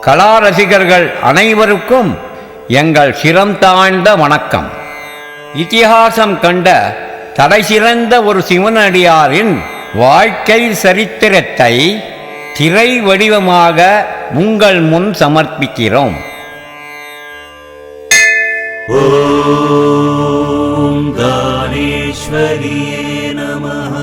கலா ரசிகர்கள் அனைவருக்கும் எங்கள் சிரம் தாழ்ந்த வணக்கம். இதிகாசம் கண்ட தலைசிறந்த ஒரு சிவனடியாரின் வாழ்க்கை சரித்திரத்தை திரை வடிவமாக உங்கள் முன் சமர்ப்பிக்கிறோம். ஓம் தானேஸ்வரியே நமஹ.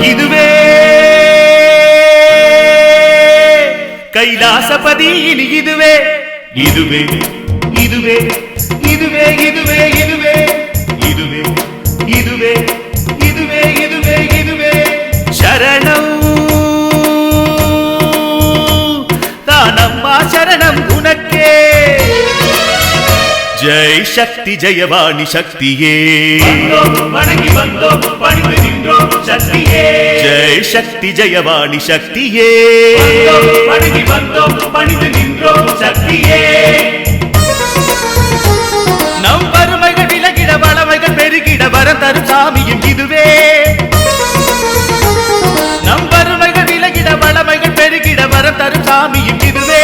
இதுவே கைலாசபதி, இதுவே இதுவே இதுவே இதுவே இதுவே இதுவே இதுவே இதுவே இதுவே இதுவே இதுவே சரணம் தானம்மா, சரணம் உனக்கே. ஜெய் சக்தி ஜெயவாணி சக்தியே, வணங்கி வந்தோம் பணிந்து நின்றோம் சக்தியே. ஜெய் சக்தி ஜெயவாணி சக்தியே, வணங்கி வந்தோம் பணிந்து நின்றோம் சக்தியே. நம் வறுமைகள் விலகிட வளமைகள் பெருகிட வரம் தரும் சாமியும் இதுவே. நம் வறுமைகள் விலகிட வளமைகள் பெருகிட வரம் தரும் சாமியும் இதுவே.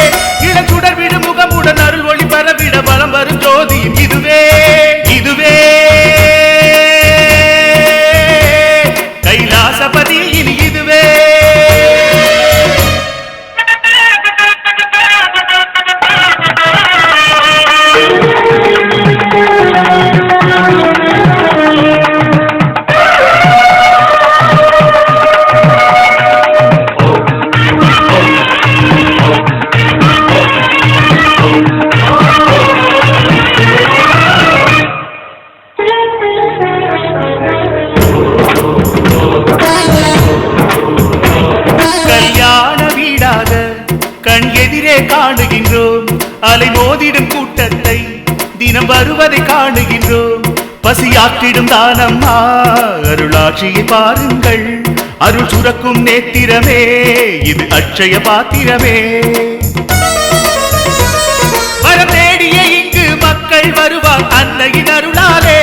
இளம் சுடர் விடும் முகமுடன் அருள் ஒளி பரவிட வளம் வரும் ஜோதியும் இதுவே. இதுவே கைலாசபதி, இதுவே. கண் எதிரே காணுகின்றோம் அலை மோதிடும் கூட்டத்தை, தினம் வருவதை காணுகின்றோம். பசியாற்றிடும் தானம்மா அருளாட்சியை பாருங்கள். அருள் சுரக்கும் நேத்திரமே இது அட்சய பாத்திரமே. வரம் தேடிய இங்கு மக்கள் வருவார் அன்னையின் அருளாலே.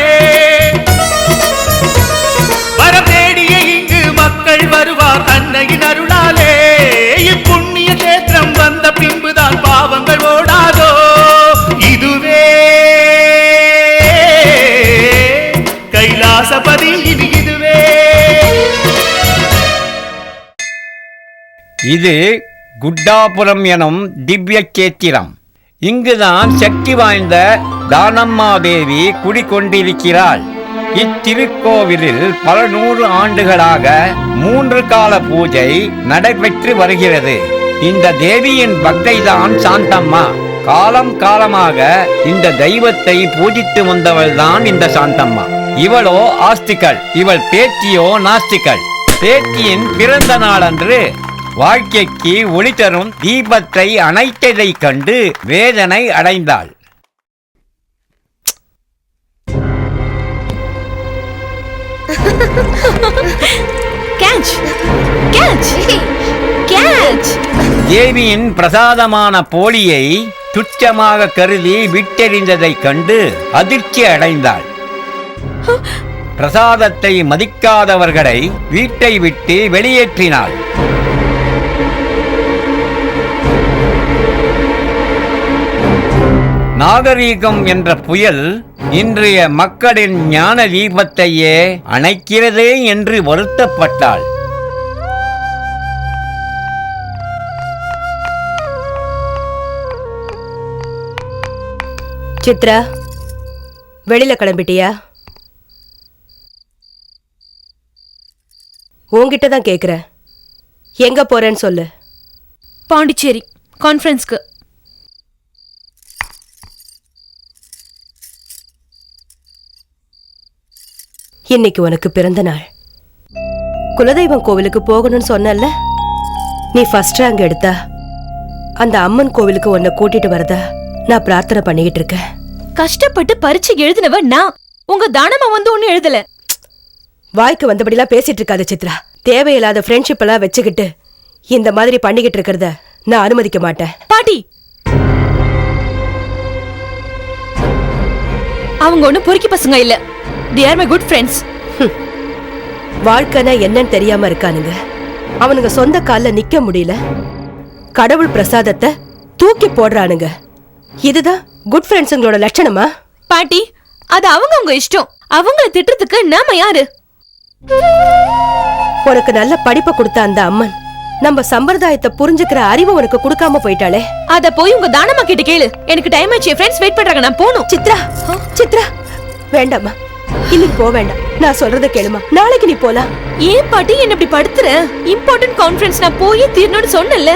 வரம் தேடிய இங்கு மக்கள் வருவார் அன்னையின் அருளாலே. புண்ணிய கேத்திரம் வந்த பின்புதான் பாவங்கள் ஓடாதோ. இதுவே கைலாசபதி, இதுவே. இது குட்டாபுரம் எனும் திவ்ய கேத்திரம். இங்குதான் சக்தி வாய்ந்த தானம்மாதேவி குடிகொண்டிருக்கிறாள். இத்திருக்கோவிலில் பல 100 ஆண்டுகளாக 3 கால பூஜை நடைபெற்று வருகிறது. இந்த தேவியின் பக்தைதான் சாந்தம்மா. காலம் காலமாக இந்த தெய்வத்தை பூஜித்து வந்தவள்தான் இந்த சாந்தம்மா. இவளோ ஆஸ்திகள், இவள் பேத்தியோ நாஸ்திகள். பேத்தியின் பிறந்த நாளன்று வாழ்க்கைக்கு ஒளி தரும் தீபத்தை அணைத்ததைக் கண்டு வேதனை அடைந்தாள். Catch! Catch! Catch! தேவியின் பிரசாதமான போலியை துச்சமாக கருதி விட்டெறிந்ததைக் கண்டு அதிர்ச்சி அடைந்தாள். பிரசாதத்தை மதிக்காதவர்களை வீட்டை விட்டு வெளியேற்றினாள். நாகரீகம் என்ற புயல் இன்றைய மக்களின் ஞான தீபத்தையே அணைக்கிறதே என்று வருத்தப்பட்டாள். சித்ரா, வெளியில கிளம்பிட்டியா? உன்கிட்ட தான் கேக்குறேன். எங்க போறேன்னு சொல்லு. பாண்டிச்சேரி கான்ஃபரன்ஸ்க்கு. இன்னைக்கு உனக்கு பிறந்த நாள். குலதெய்வம் கோவிலுக்கு போகணும்னு சொன்னல. நீ ஃபர்ஸ்ட் ரேங்க் எடுத்தா அந்த அம்மன் கோவிலுக்கு உன்னை கூட்டிட்டு வரதா நான் பிரார்த்தனை பண்ணிக்கிட்டு இருக்கேன். கஷ்டப்பட்டு பரீட்சை எழுதினவ நான். உங்க தானமா வந்து ஒண்ணு எழுதல. வாய்க்கு வந்தபடிலாம் பேசிட்டு இருக்காத சித்ரா. தேவையில்லாத ஃப்ரெண்ட்ஷிப் எல்லாம் வச்சுக்கிட்டு இந்த மாதிரி பண்ணிக்கிட்டு இருக்கிறத நான் அனுமதிக்க மாட்டேன். பாட்டி, அவங்க ஒண்ணு பொறுக்கி பசங்க இல்ல. they are my good friends. வாழ்க்கைனா என்னன்னு தெரியாம இருக்கானுங்க. அவனுங்க சொந்த கால்ல நிக்க முடியல, கடவுள் பிரசாதத்தை தூக்கி போடுறானுங்க. இதுதான் குட் ஃப்ரெண்ட்ஸுங்களோட லட்சணமா? பாட்டி, அது அவங்க இஷ்டம். அவங்கள திட்டுறதுக்கு நாம யாரு? உனக்கு நல்ல படிப்பை கொடுத்த அந்த அம்மன் நம்ம சம்பிரதாயத்தை புரிஞ்சுக்கிற அறிவு உனக்கு கொடுக்காம போயிட்டாளே. அத போய் உங்க தானம்மா கிட்ட கேளு. எனக்கு டைம் ஆச்சு, ஃப்ரெண்ட்ஸ் வெயிட் பண்றாங்க, நான் போணும். சித்ரா, சித்ரா, வேண்டாமா, இன்னைக்கு போக வேண்டாம். நான் சொல்றத கேளுமா, நாளைக்கு நீ போலாம். ஏன் பாட்டி என்ன இப்படி படுத்துற? இம்பார்ட்டன்ட் கான்ஃபரன்ஸ் நான் போய் தீரணும்னு சொன்னேன்ல.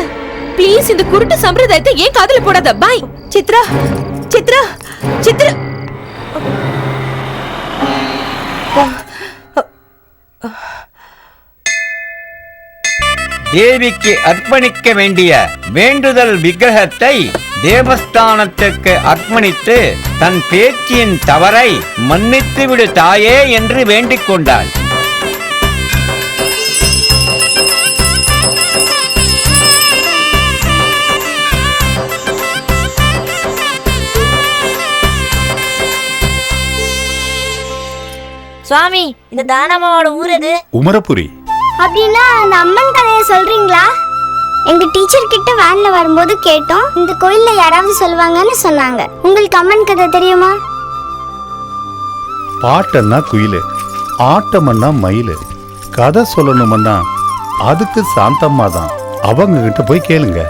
ப்ளீஸ் இந்த குருட்டு சம்பிரதாயத்தை ஏன் காதுல போடாத. பை. சித்ரா, சித்ரா, சித்ரா. தேவிக்கு அர்ப்பணிக்க வேண்டிய வேண்டுதல் விக்கிரகத்தை தேவஸ்தானத்திற்கு அர்ப்பணித்து தன் பேச்சின் தவறை மன்னித்து விடு தாயே என்று வேண்டிக் கொண்டாள். சுவாமி, இந்த தானம்மாவோட ஊர் எது? உமரபுரி. அப்படின்னா அந்த அம்மன் கதையை சொல்றீங்களா? எங்க டீச்சர் கிட்ட வேன்ல வரும்போது கேட்டோம், இந்த கோயில்ல யாராவது சொல்லுவாங்கன்னு சொன்னாங்க. உங்களுக்கு அம்மன் கதை தெரியுமா? பாட்டன்னா குயிலு, ஆட்டமன்னா மயிலு, கதை சொல்லணுமன்னா அதுக்கு சாந்தம்மா தான். அவங்க கிட்ட போய் கேளுங்க.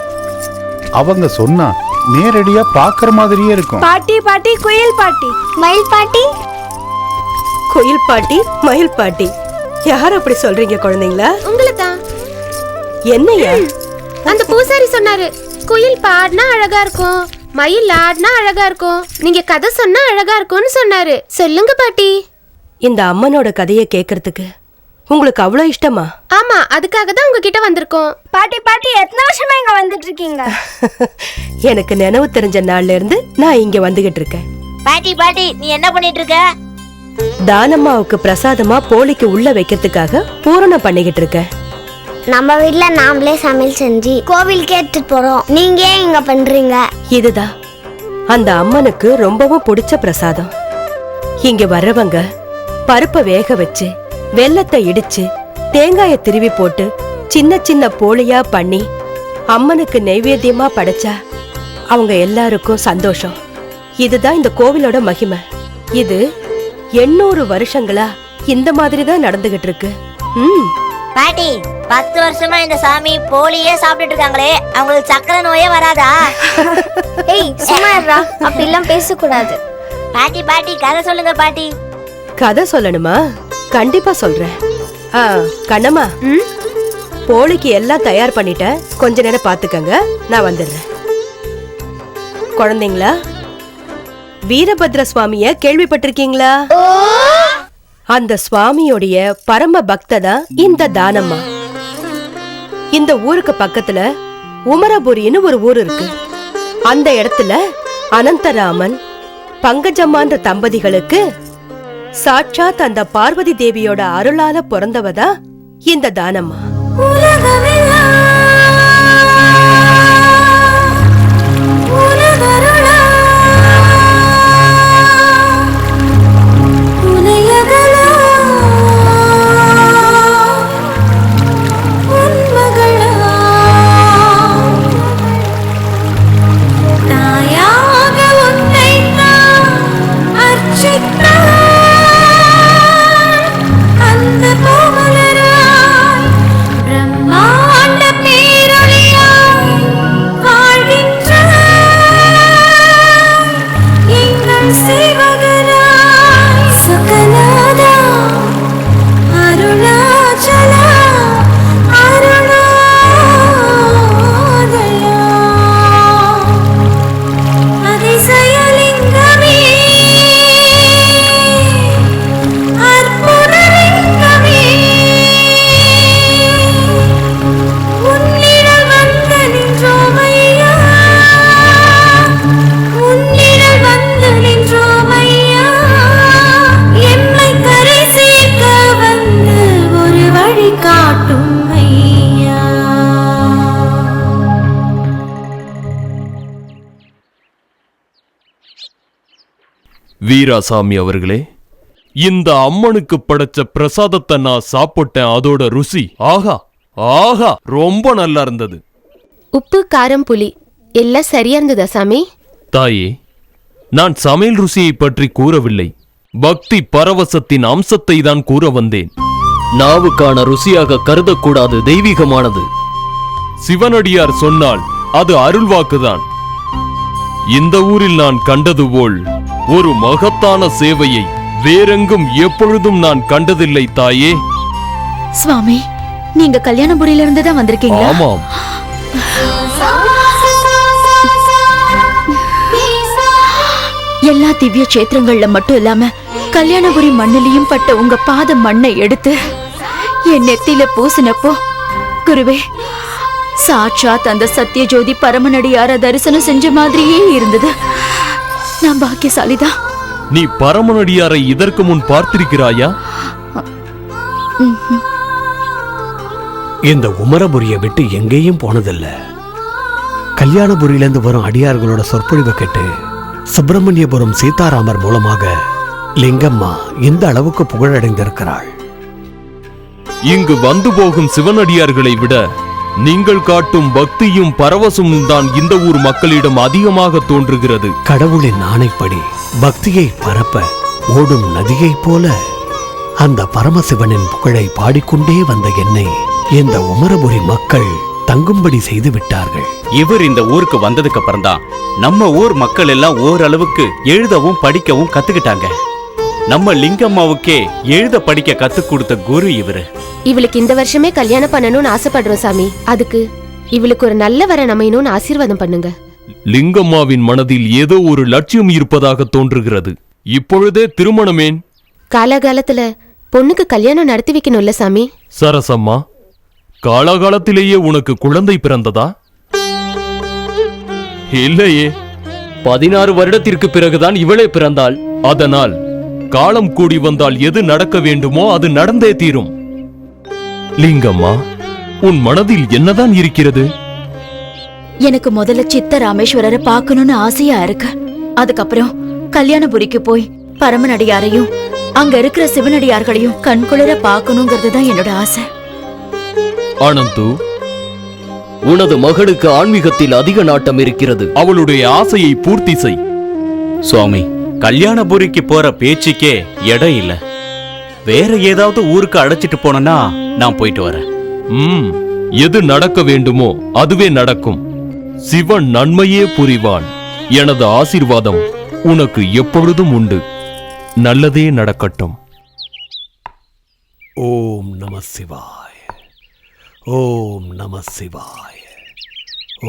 அவங்க சொன்னா நேரடியா பாக்குற மாதிரியே இருக்கும். பாட்டி பாட்டி குயில் பாட்டி மயில் பாட்டி. குயில் பாட்டி, மயில் பாட்டி, யார் அப்படி சொல்றீங்க குழந்தைங்களா? உங்களை தான். என்னையா? அந்த பூசாரி சொன்னாரு, குயில் பாடினா அழகா இருக்கும், மயில் ஆடினா அழகா இருக்கும், நீங்க கதை சொன்னா அழகா இருக்கும்னு சொன்னாரு. சொல்லுங்க பாட்டி. இந்த அம்மனோட கதையை கேக்குறதுக்கு உங்களுக்கு அவ்வளவு இஷ்டமா? ஆமா, அதுக்காக தான் உங்ககிட்ட வந்திருக்கோம். பாட்டி பாட்டி எத்தனை வருஷமா இங்க வந்துட்டு இருக்கீங்க? எனக்கு நினைவு தெரிஞ்ச நாள்ல இருந்து நான் இங்க வந்துகிட்டு இருக்கேன். பாட்டி பாட்டி, நீ என்ன பண்ணிட்டு இருக்க? தானம்மாவுக்கு பிரசாதமா போலிக்கு உள்ள வைக்கிறதுக்காக பூரணம் பண்ணிக்கிட்டு இருக்கேன். நம்ம வீட்ல நாமளே சமையல் செஞ்சு கோவில் கேட்டு போறோம், நீங்க ஏன் இங்க பண்றீங்க? இதுதான் அந்த அம்மனுக்கு ரொம்பவும் பிடிச்ச பிரசாதம். இங்க வர்றவங்க பருப்பை வேக வச்சு, வெல்லத்தை இடிச்சு, தேங்காய திருவி போட்டு சின்ன சின்ன போலியா பண்ணி அம்மனுக்கு நைவேத்தியமா படைச்சா அவங்க எல்லாருக்கும் சந்தோஷம். இதுதான் இந்த கோவிலோட மகிமை. இது 800 வருஷங்களா இந்த மாதிரி தான் நடந்துகிட்டு இருக்கு. பாட்டி, 10 வருஷமா இந்த சாமி போலியே சாப்பிட்டு இருக்காங்களே, அவங்களுக்கு சக்கரை நோயே வராதா? ஏய் சும்மா இருடா, அப்படி எல்லாம் பேசக்கூடாது. பாட்டி பாட்டி, கதை சொல்லுங்க பாட்டி. கதை சொல்லணுமா? கண்டிப்பா சொல்றேன். கண்ணம்மா, போலிக்கு எல்லாம் தயார் பண்ணிட்டேன், கொஞ்ச நேரம் பாத்துக்கங்க, நான் வந்துடுறேன். குழந்தைங்களா, வீரபத்ர சுவாமிய கேள்விப்பட்டிருக்கீங்களா? அந்த சுவாமியோடைய பரம பக்ததான் இந்த தானம்மா. இந்த ஊருக்கு பக்கத்துல உமரபுரின்னு ஒரு ஊர் இருக்கு. அந்த இடத்துல அனந்தராமன், பங்கஜம்மான்ற தம்பதிகளுக்கு சாட்சாத் அந்த பார்வதி தேவியோட அருளால பிறந்தவதா இந்த தானம்மா. வீராசாமி அவர்களே, இந்த அம்மனுக்கு படைச்ச பிரசாதத்தை நான் சாப்பிட்டேன். அதோட ருசி ஆஹா ஆஹா ரொம்ப நல்லா இருந்தது. உப்பு காரம் புளி எல்லாம் சரியா இருந்ததா சாமி? தாயே, நான் சமையல் ருசியை பற்றி கூறவில்லை, பக்தி பரவசத்தின் அம்சத்தை தான் கூற வந்தேன். நாவுக்கான ருசியாக கருதக்கூடாது, தெய்வீகமானது. சிவனடியார் சொன்னால் அது அருள்வாக்குதான். இந்த ஊரில் நான் கண்டது போல் ஒரு மகத்தான சேவையை வேறெங்கும் எப்பொழுதும் நான் கண்டதில்லை தாயே. சுவாமி, நீங்க கல்யாணபுரியில இருந்து தான் வந்திருக்கீங்களா? ஆமாம். எல்லா திவ்ய கஷேத்திரங்கள்ல மட்டும் இல்லாம கல்யாணபுரி மண்ணிலையும் பட்ட உங்க பாத மண்ணை எடுத்து என் நெத்தியில பூசினப்போ, குருவே, சாட்சாத் அந்த சத்தியஜோதி பரமனடியார தரிசனம் செஞ்ச மாதிரியே இருந்தது. நான் பாக்கியசாலிதான். நீ பரமனடியாரை இதற்கு முன் பார்த்திருக்கிறாயா? இந்த உமரபுரியை விட்டு எங்கேயும் போனதில்ல. கல்யாணபுரியிலிருந்து வரும் அடியார்களோட சொற்பொழிவை கேட்டு சுப்பிரமணியபுரம் சீதாராமர் மூலமாக லிங்கம்மா இந்த அளவுக்கு புகழடைந்திருக்கிறாள். இங்கு வந்து போகும் சிவனடியார்களை விட நீங்கள் காட்டும் பக்தியும் பரவசமும் தான் இந்த ஊர் மக்களிடம் அதிகமாக தோன்றுகிறது. கடவுளின் ஆணைப்படி பக்தியை பரப்ப ஓடும் நதியைப் போல அந்த பரமசிவனின் புகழை பாடிக்கொண்டே வந்த என்னை இந்த உமரபுரி மக்கள் தங்கும்படி செய்து விட்டார்கள். இவர் இந்த ஊருக்கு வந்ததுக்கு அப்புறம் தான் நம்ம ஊர் மக்கள் எல்லாம் ஓரளவுக்கு எழுதவும் படிக்கவும் கத்துக்கிட்டாங்க. நம்ம லிங்கம்மாவுக்கே எழுத படிக்க கத்து கொடுத்த குரு இவரு. இவளுக்கு இந்த வருஷமே கல்யாணம் பண்ணணும்னு ஆசைப்படுறோம் சாமி. அதுக்கு இவளுக்கு ஒரு நல்ல வரன் அமையணும்னு ஆசீர்வாதம் பண்ணுங்க. லிங்கம்மாவின் மனதில் ஏதோ ஒரு லட்சியம் இருப்பதாக தோன்றுகிறது. இப்பொழுதே திருமணமேன்? காலகாலத்துல பொண்ணுக்கு கல்யாணம் நடத்தி வைக்கணும்ல சாமி. சரசம்மா, காலகாலத்திலேயே உனக்கு குழந்தை பிறந்ததா? இல்லையே, 16 வருடத்திற்கு பிறகுதான் இவளே பிறந்தாள். அதனால் காலம் கூடி வந்தால் எது நடக்க வேண்டுமோ அது நடந்தே தீரும். லிங்கம்மா, உன் மனதில் என்னதான் இருக்கிறது? எனக்கு முதல்ல சித்த ராமேஸ்வரரை பார்க்கணும்னு ஆசையா இருக்கு. அதுக்கப்புறம் கல்யாணபுரிக்கு போய் பரமனடியாரையும் அங்க இருக்கிற சிவனடியார்களையும் கண்குளிர பார்க்கணுங்கிறது தான் என்னோட ஆசை. அனந்து, உனது மகளுக்கு ஆன்மீகத்தில் அதிக நாட்டம் இருக்கிறது. அவளுடைய ஆசையை பூர்த்தி செய். சுவாமி, கல்யாணபுரிக்கு போற பேச்சுக்கே இடம் இல்ல. வேற ஏதாவது ஊருக்கு அழைச்சிட்டு போனா நான் போயிட்டு வரேன். எது நடக்க வேண்டுமோ அதுவே நடக்கும். சிவன் நன்மையே புரிவான். எனது ஆசீர்வாதம் உனக்கு எப்பொழுதும் உண்டு. நல்லதே நடக்கட்டும். ஓம் நம சிவாய, ஓம் நம சிவாய,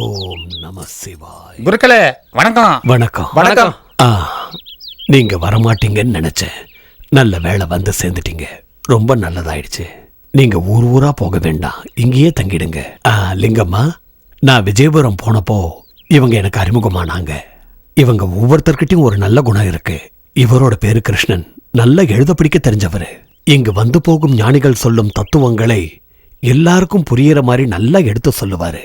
ஓம் நம சிவாய. குருக்களே வணக்கம். வணக்கம். வணக்கம். நீங்க வரமாட்டீங்கன்னு நினைச்சேன். நல்ல வேளை வந்து சேர்ந்துட்டீங்க. ரொம்ப நல்லதாயிடுச்சு. நீங்க ஊர் ஊரா போக வேண்டாம், இங்கேயே தங்கிடுங்க. லிங்கம்மா, நான் விஜயபுரம் போனப்போ இவங்க எனக்கு அறிமுகமானாங்க. இவங்க ஒவ்வொருத்தர்கிட்டையும் ஒரு நல்ல குணம் இருக்கு. இவரோட பேரு கிருஷ்ணன். நல்லா எழுத படிக்க தெரிஞ்சவரு. இங்கு வந்து போகும் ஞானிகள் சொல்லும் தத்துவங்களை எல்லாருக்கும் புரியற மாதிரி நல்லா எடுத்து சொல்லுவாரு.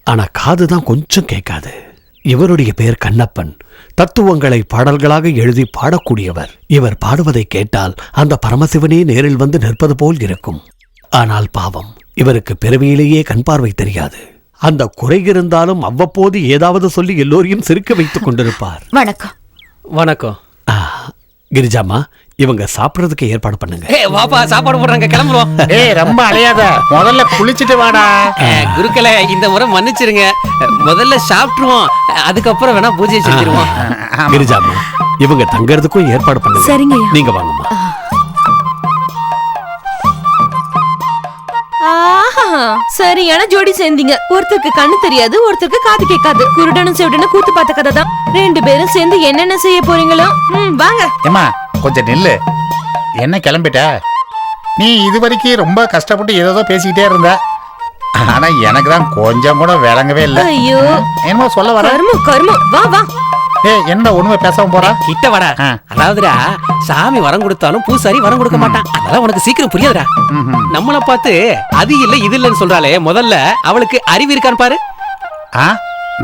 ஆனா காதுதான் கொஞ்சம் கேட்காது. இவருடைய பேர் கண்ணப்பன். தத்துவங்களை பாடல்களாக எழுதி பாடக்கூடியவர். இவர் பாடுவதை கேட்டால் அந்த பரமசிவனே நேரில் வந்து நிற்பது போல் இருக்கும். ஆனால் பாவம், இவருக்கு பிறவியிலேயே கண் பார்வை தெரியாது. அந்த குறை இருந்தாலும் அவ்வப்போது ஏதாவது சொல்லி எல்லோரையும் சிரிக்க வைத்துக் கொண்டிருப்பார். வணக்கம். வணக்கம். கிரிஜாமா, இவங்க சாப்பிடுறதுக்கு ஏற்பாடு பண்ணுங்க. வாப்பா, சாப்பாடு போடுறாங்க, கிளம்புறோம். ரொம்ப அலையாத, முதல்ல குளிச்சுட்டு வாடா. குருக்களை இந்த முறை மன்னிச்சிருங்க. முதல்ல சாப்பிட்டுருவோம், அதுக்கப்புறம் வேணா பூஜை செஞ்சிருவோம். கிரிஜாமா, இவங்க தங்கறதுக்கும் ஏற்பாடு பண்ணுங்க. சரிங்க. நீங்க வாங்கம்மா. சரியான ஜோடி சேர்ந்தீங்க. ஒருத்தருக்கு கண்ணு தெரியாது, ஒருத்தருக்கு காது கேட்காது. குருடனும் செவிடனும் கூத்து பார்த்த கதை தான். 2 பேரும் சேர்ந்து என்னென்ன செய்ய போறீங்களோ. வாங்க. ஏமா கொஞ்சம் நில்லு. என்ன கிளம்பிட்ட? நீ இது வரைக்கும் ரொம்ப கஷ்டப்பட்டு ஏதோ பேசிக்கிட்டே இருந்த. ஆனா எனக்கு தான் கொஞ்சம் கூட விளங்கவே இல்லை. ஐயோ, என்னமோ சொல்ல வர. கர்மம். வா வா. என்ன ஒண்ணுமே பேசாம போறா? கிட்ட வாடா. அதாவதுடா, சாமி வரம் கொடுத்தாலும் பூசாரி வரம் கொடுக்க மாட்டான். அதெல்லாம் உனக்கு சீக்கிரம் புரியாதுடா. நம்மள பார்த்து அது இல்ல இது இல்லன்னு சொல்றாளே, முதல்ல அவளுக்கு அறிவு இருக்கான்னு பாரு.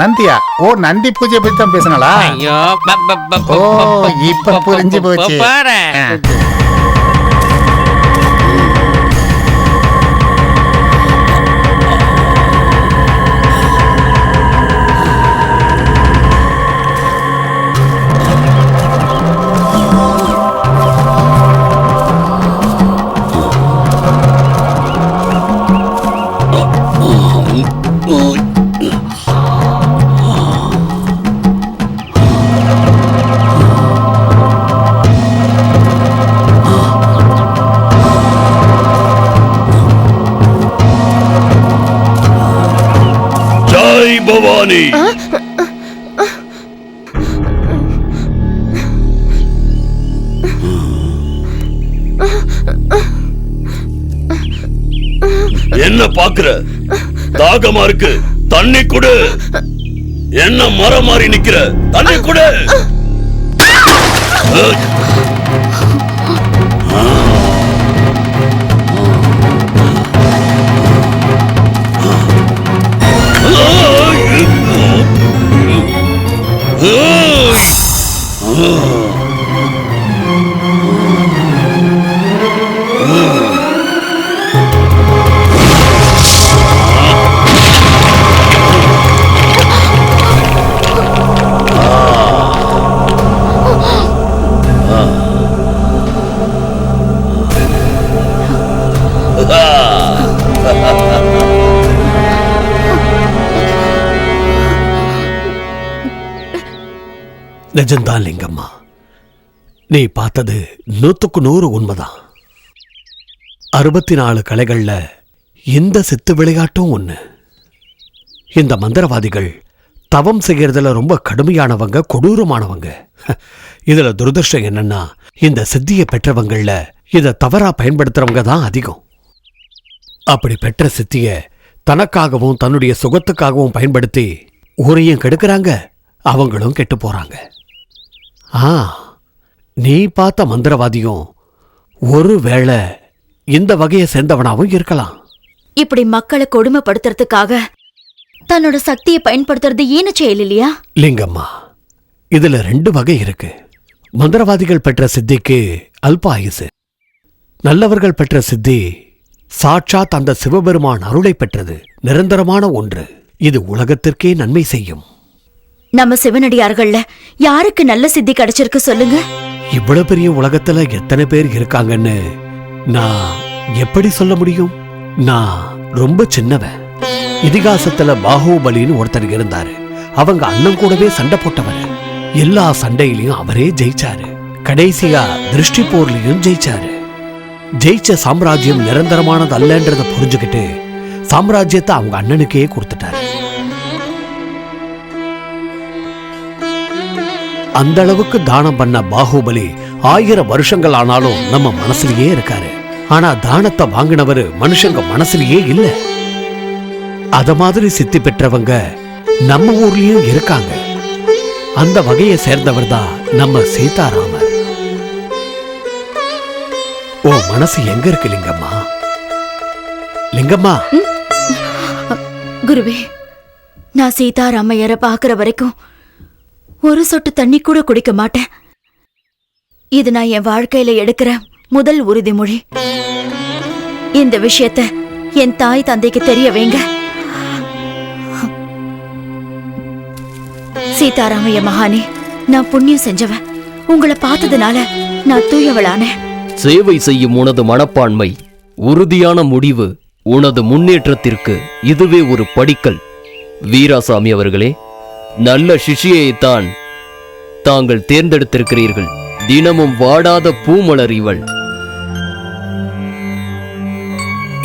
நந்தியா? ஓ, நந்தி பூஜை பத்தி தான் பேசுனாளா? ஐயோ ஓ, இப்ப புரிஞ்சு போச்சு. பாரு. ஜெய் பவானி. என்ன பாக்குற? தாகமா இருக்கு, தண்ணி குடு. என்ன மரம் மாறி நிக்கிற? தண்ணி குடு. நிஜம்தான் லிங்கம்மா, நீ பார்த்தது 100% உண்மைதான். 64 கலைகள்ல இந்த சித்து விளையாட்டும் ஒண்ணு. இந்த மந்திரவாதிகள் தவம் செய்யறதுல ரொம்ப கடுமையானவங்க, கொடூரமானவங்க. இதுல துரதிர்ஷ்டம் என்னன்னா, இந்த சித்தியை பெற்றவங்கள்ல இத தவறா பயன்படுத்துறவங்க தான் அதிகம். அப்படி பெற்ற சித்திய தனக்காகவும் தன்னுடைய சுகத்துக்காகவும் பயன்படுத்தி ஊரையும் கெடுக்கிறாங்க, அவங்களும் கெட்டு போறாங்க. நீ பார்த்த மந்திரவாதியும் ஒருவேளை இந்த வகையை சேர்ந்தவனாவும் இருக்கலாம். இப்படி மக்களை கொடுமைப்படுத்துறதுக்காக தன்னோட சக்தியை பயன்படுத்துறது ஈன செயல் இல்லையா? லிங்கம்மா, இதுல 2 வகை இருக்கு. மந்திரவாதிகள் பெற்ற சித்திக்கு அல்ப ஆயுசு, நல்லவர்கள் பெற்ற சித்தி சாட்சாத் அந்த சிவபெருமான் அருளை பெற்றது, நிரந்தரமான ஒன்று. இது உலகத்திற்கே நன்மை செய்யும். நம்ம சிவனடியார்கள்ல யாருக்கு நல்ல சித்தி கிடைச்சிருக்கு சொல்லுங்க? இவ்வளவு பெரிய உலகத்துல எத்தனை பேர் இருக்காங்கன்னு நான் எப்படி சொல்ல முடியும்? நான் ரொம்ப சின்னவன். இதிகாசத்துல பாஹுபலின்னு ஒருத்தர் இருந்தாரு. அவங்க அண்ணன் கூடவே சண்டை போட்டவர். எல்லா சண்டையிலையும் அவரே ஜெயிச்சாரு. கடைசியா திருஷ்டி போர்லயும் ஜெயிச்சாரு. ஜெயிச்ச சாம்ராஜ்யம் நிரந்தரமானது அல்லன்றத புரிஞ்சுக்கிட்டு சாம்ராஜ்யத்தை அவங்க அண்ணனுக்கே கொடுத்துட்டாரு. அந்த அளவுக்கு தானம் பண்ண பாஹுபலி 1000 வருஷங்கள் ஆனாலும் நம்ம மனசுலயே இருக்காரு. ஆனா தானத்தை வாங்கினவரு மனுஷங்க மனசுலயே இல்ல. அத மாதிரி சித்தி பெற்றவங்க நம்ம ஊர்லயும் இருக்காங்க. அந்த வகையை சேர்ந்தவர் தான் நம்ம சீதாராமர். ஓ மனசு எங்க இருக்கு லிங்கம்மா? லிங்கம்மா, குருவே, நான் சீதாராமையரை பாக்குற வரைக்கும் ஒரு சொட்டு தண்ணி கூட குடிக்க மாட்டேன். இது நான் என் வாழ்க்கையில எடுக்கிற முதல் உறுதிமொழி. இந்த விஷயத்தை என் தாய் தந்தைக்கு தெரிய வைங்க. சீதாராமைய மகானே, நான் புண்ணியம் செஞ்சவன். உங்களை பார்த்ததுனால நான் தூயவளானேன். சேவை செய்யும் உனது மனப்பான்மை, உறுதியான முடிவு உனது முன்னேற்றத்திற்கு இதுவே ஒரு படிக்கல். வீராசாமி அவர்களே, நல்ல சிஷியைத்தான் தாங்கள் தேர்ந்தெடுத்திருக்கிறீர்கள். தினமும் வாடாத பூமலர் இவள்.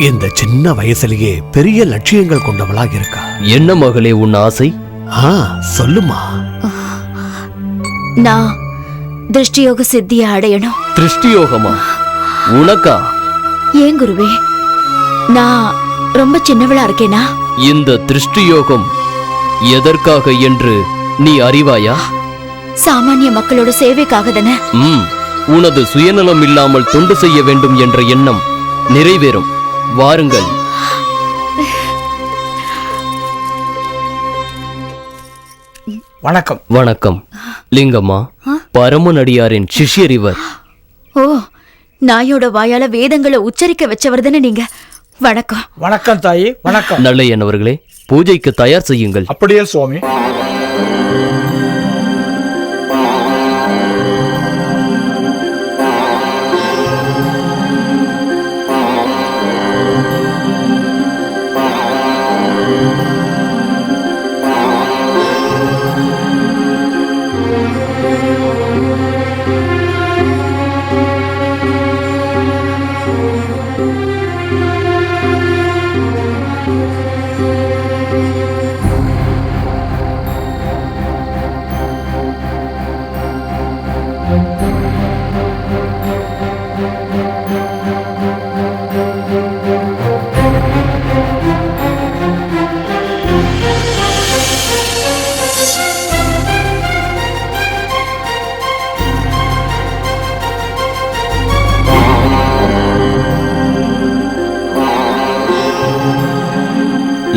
இந்த சின்ன வயசுலயே பெரிய லட்சியங்கள் கொண்டவளா இருக்கா. என்ன மகளே உன் ஆசை? சொல்லுமா. நான் திருஷ்டியோக சித்தியை அடையணும். திருஷ்டியோகமா? உனக்கா? ஏன் குருவே, நான் ரொம்ப சின்னவளா இருக்கேனா? இந்த திருஷ்டியோகம் எதற்காக என்று நீ அறிவாயா? சாமானிய மக்களோட சேவைக்காக தானே. உனது சுயநலம் இல்லாமல் தொண்டு செய்ய வேண்டும் என்ற எண்ணம் நிறைவேறும். வாருங்கள். வணக்கம். வணக்கம் லிங்கம்மா, பரமநடியாரின் சிஷ்யர் இவர். ஓ, நாயோட வாயால வேதங்களை உச்சரிக்க வச்சவர் தானே நீங்க. வணக்கம். வணக்கம் தாயி. வணக்கம். நல்லையன் அவர்களே, பூஜைக்கு தயார் செய்யுங்கள். அப்படியே சுவாமி.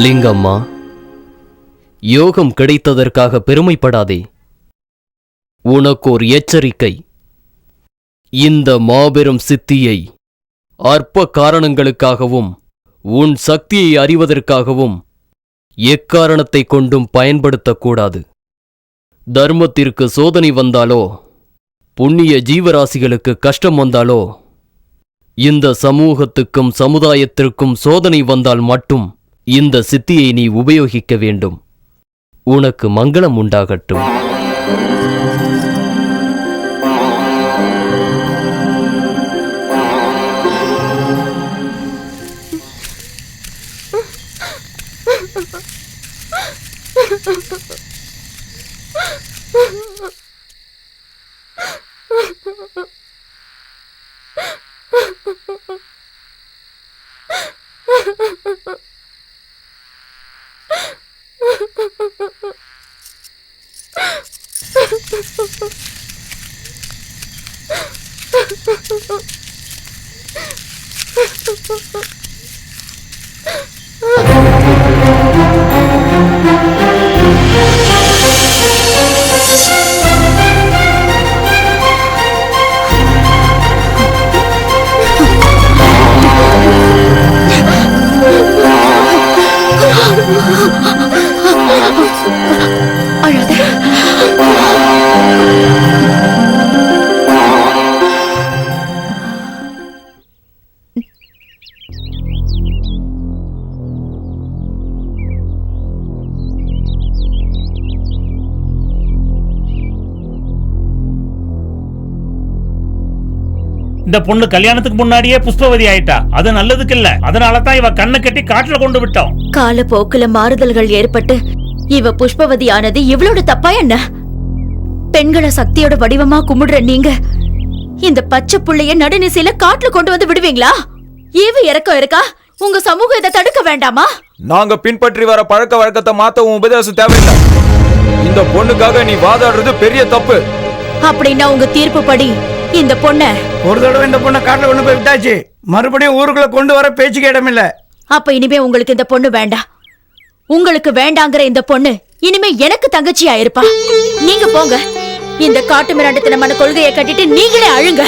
லிங்கம்மா, யோகம் கிடைத்ததற்காக பெருமைப்படாதே. உனக்கோர் எச்சரிக்கை. இந்த மாபெரும் சித்தியை அற்ப காரணங்களுக்காகவும் உன் சக்தியை அறிவதற்காகவும் எக்காரணத்தை கொண்டும் பயன்படுத்தக்கூடாது. தர்மத்திற்கு சோதனை வந்தாலோ, புண்ணிய ஜீவராசிகளுக்கு கஷ்டம் வந்தாலோ, இந்த சமூகத்துக்கும் சமுதாயத்திற்கும் சோதனை வந்தால் மட்டும் இந்த சித்தியை நீ உபயோகிக்க வேண்டும். உனக்கு மங்களம் உண்டாகட்டும். இந்த பொண்ணு கல்யாணத்துக்கு முன்னாடியே புஷ்பவதி ஆயிட்டா. அது நல்லதுக்கு இல்ல. அதனாலதான் இவ கண்ணை கட்டி காட்டுல கொண்டு விட்டோம். காலப்போக்குல மாறுதல்கள் ஏற்பட்டு இவ புஷ்பவதி ஆனது இவளோட தப்பா என்ன? பெண்களை சக்தியோட வடிவமா கும்பிடுற நீங்க இந்த பச்சை புள்ளைய நடுநிசையில காட்டுல கொண்டு வந்து விடுவீங்களா? ஈவு இறக்கம் இருக்கா? உங்க சமூகம் இதை தடுக்க வேண்டாமா? நாங்க பின்பற்றி வர பழக்க வழக்கத்தை மாத்த உன் உபதேசம் தேவையில்லை. இந்த பொண்ணுக்காக நீ வாதாடுறது பெரிய தப்பு. அப்படின்னா உங்க தீர்ப்பு படி இந்த பொண்ண ஒரு தடவை இந்த பொண்ணை காட்டுல கொண்டு போய் விட்டாச்சு. மறுபடியும் ஊருக்குள்ள கொண்டு வர பேச்சுக்கு இடம் இல்ல. அப்ப இனிமே உங்களுக்கு இந்த பொண்ணு வேண்டாம். உங்களுக்கு வேண்டாங்கிற இந்த பொண்ணு இனிமே எனக்கு தங்கச்சியா இருப்பா. நீங்க போங்க. இந்த காட்டு மிராண்டத்தனமான கொள்கையை கட்டிட்டு நீங்களே அழுங்க.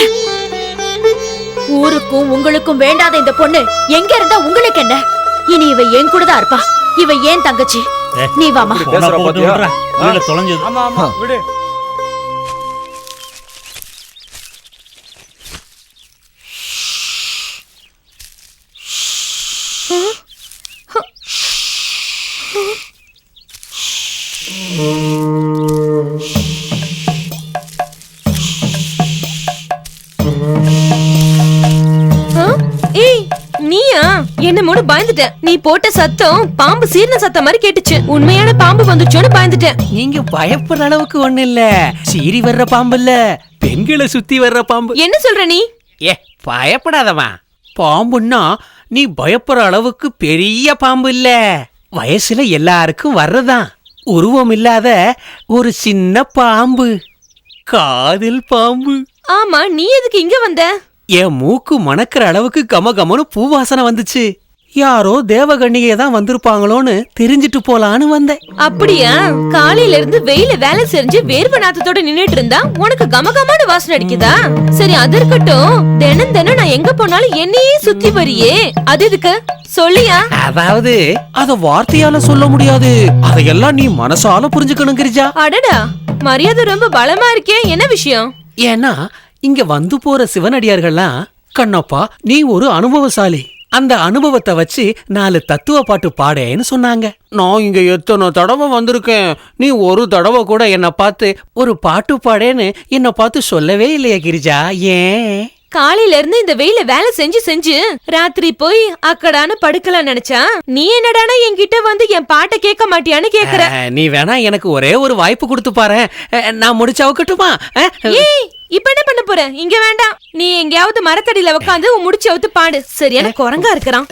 ஊருக்கும் உங்களுக்கும் வேண்டாத இந்த பொண்ணு எங்க இருந்தா உங்களுக்கு என்ன? இனி இவ என் கூட தான் இருப்பா. இவ ஏன் தங்கச்சி. நீ வாமா. தொலைஞ்சது. ஆமா ஆமா விடு. நீயா? என்னமோட பயந்துட்டேன். நீ போட்ட சத்தம் பாம்பு சீர்ன சத்தம் மாதிரி கேட்டுச்சு. உண்மையான பாம்பு வந்துச்சோன்னு பயந்துட்டேன். நீங்க பயப்படுற அளவுக்கு ஒண்ணு இல்ல. சீறி வர்ற பாம்பு இல்ல, பெண்களை சுத்தி வர்ற பாம்பு. என்ன சொல்ற நீ? ஏ, பயப்படாதவா. பாம்புன்னா நீ பயப்படுற அளவுக்கு பெரிய பாம்பு இல்ல. வயசுல எல்லாருக்கும் வர்றதான். உருவம் இல்லாத ஒரு சின்ன பாம்பு. காதில் பாம்பு. ஆமா, நீ எதுக்கு இங்க வந்த? என் மூக்கு மணக்கிற அளவுக்கு கமகமனு பூவாசனை வந்துச்சு. யாரோ தேவகண்ணிகை தான் வந்திருப்பாங்களோன்னு தெரிஞ்சிட்டு போலான்னு வந்தேன். அப்படியா? காலையில இருந்து வெயில வேலை செஞ்சு வேர்வை நாத்தத்தோட நின்னுட்டு இருந்தா உனக்கு கமகமான வாசனை அடிக்குதா? சரி அது இருக்கட்டும், தினம் தினம் நான் எங்க போனாலும் என்னையே சுத்தி வரியே, அது எதுக்கு சொல்லியா? அதாவது அத வார்த்தையால சொல்ல முடியாது, அதையெல்லாம் நீ மனசால புரிஞ்சுக்கணும் கிரிஜா. அடடா, மரியாதை ரொம்ப பலமா இருக்கே, என்ன விஷயம்? ஏன்னா இங்க வந்து போற சிவனடியார்கள்லாம், கண்ணப்பா நீ ஒரு அனுபவசாலி, அந்த அனுபவத்தை வச்சு 4 தத்துவ பாட்டு பாடேன்னு சொன்னாங்க. நான் இங்க எத்தனை தடவை வந்திருக்கேன், நீ ஒரு தடவை கூட என்ன பார்த்து ஒரு பாட்டு பாடேன்னு என்ன பார்த்து சொல்லவே இல்லையா கிரிஜா? ஏன்? காலையில இருந்து இந்த வெயில வேலை செஞ்சு செஞ்சு ராத்திரி போய் அக்கடான்னு படுக்கலாம் நினைச்சா, நீ என்னடானா என்கிட்ட வந்து என் பாட்டை கேட்க மாட்டியான்னு கேக்குற. நீ வேணா எனக்கு ஒரே ஒரு வாய்ப்பு கொடுத்து பாரு, நான் முடிச்சு அவுக்கட்டுமா? ஏய், இப்ப என்ன பண்ண போற? இங்க வேண்டாம், நீ எங்கயாவது மரத்தடியில உட்காந்து முடிச்சு அவுத்து பாடு. சரியான குரங்கா இருக்கிறான்.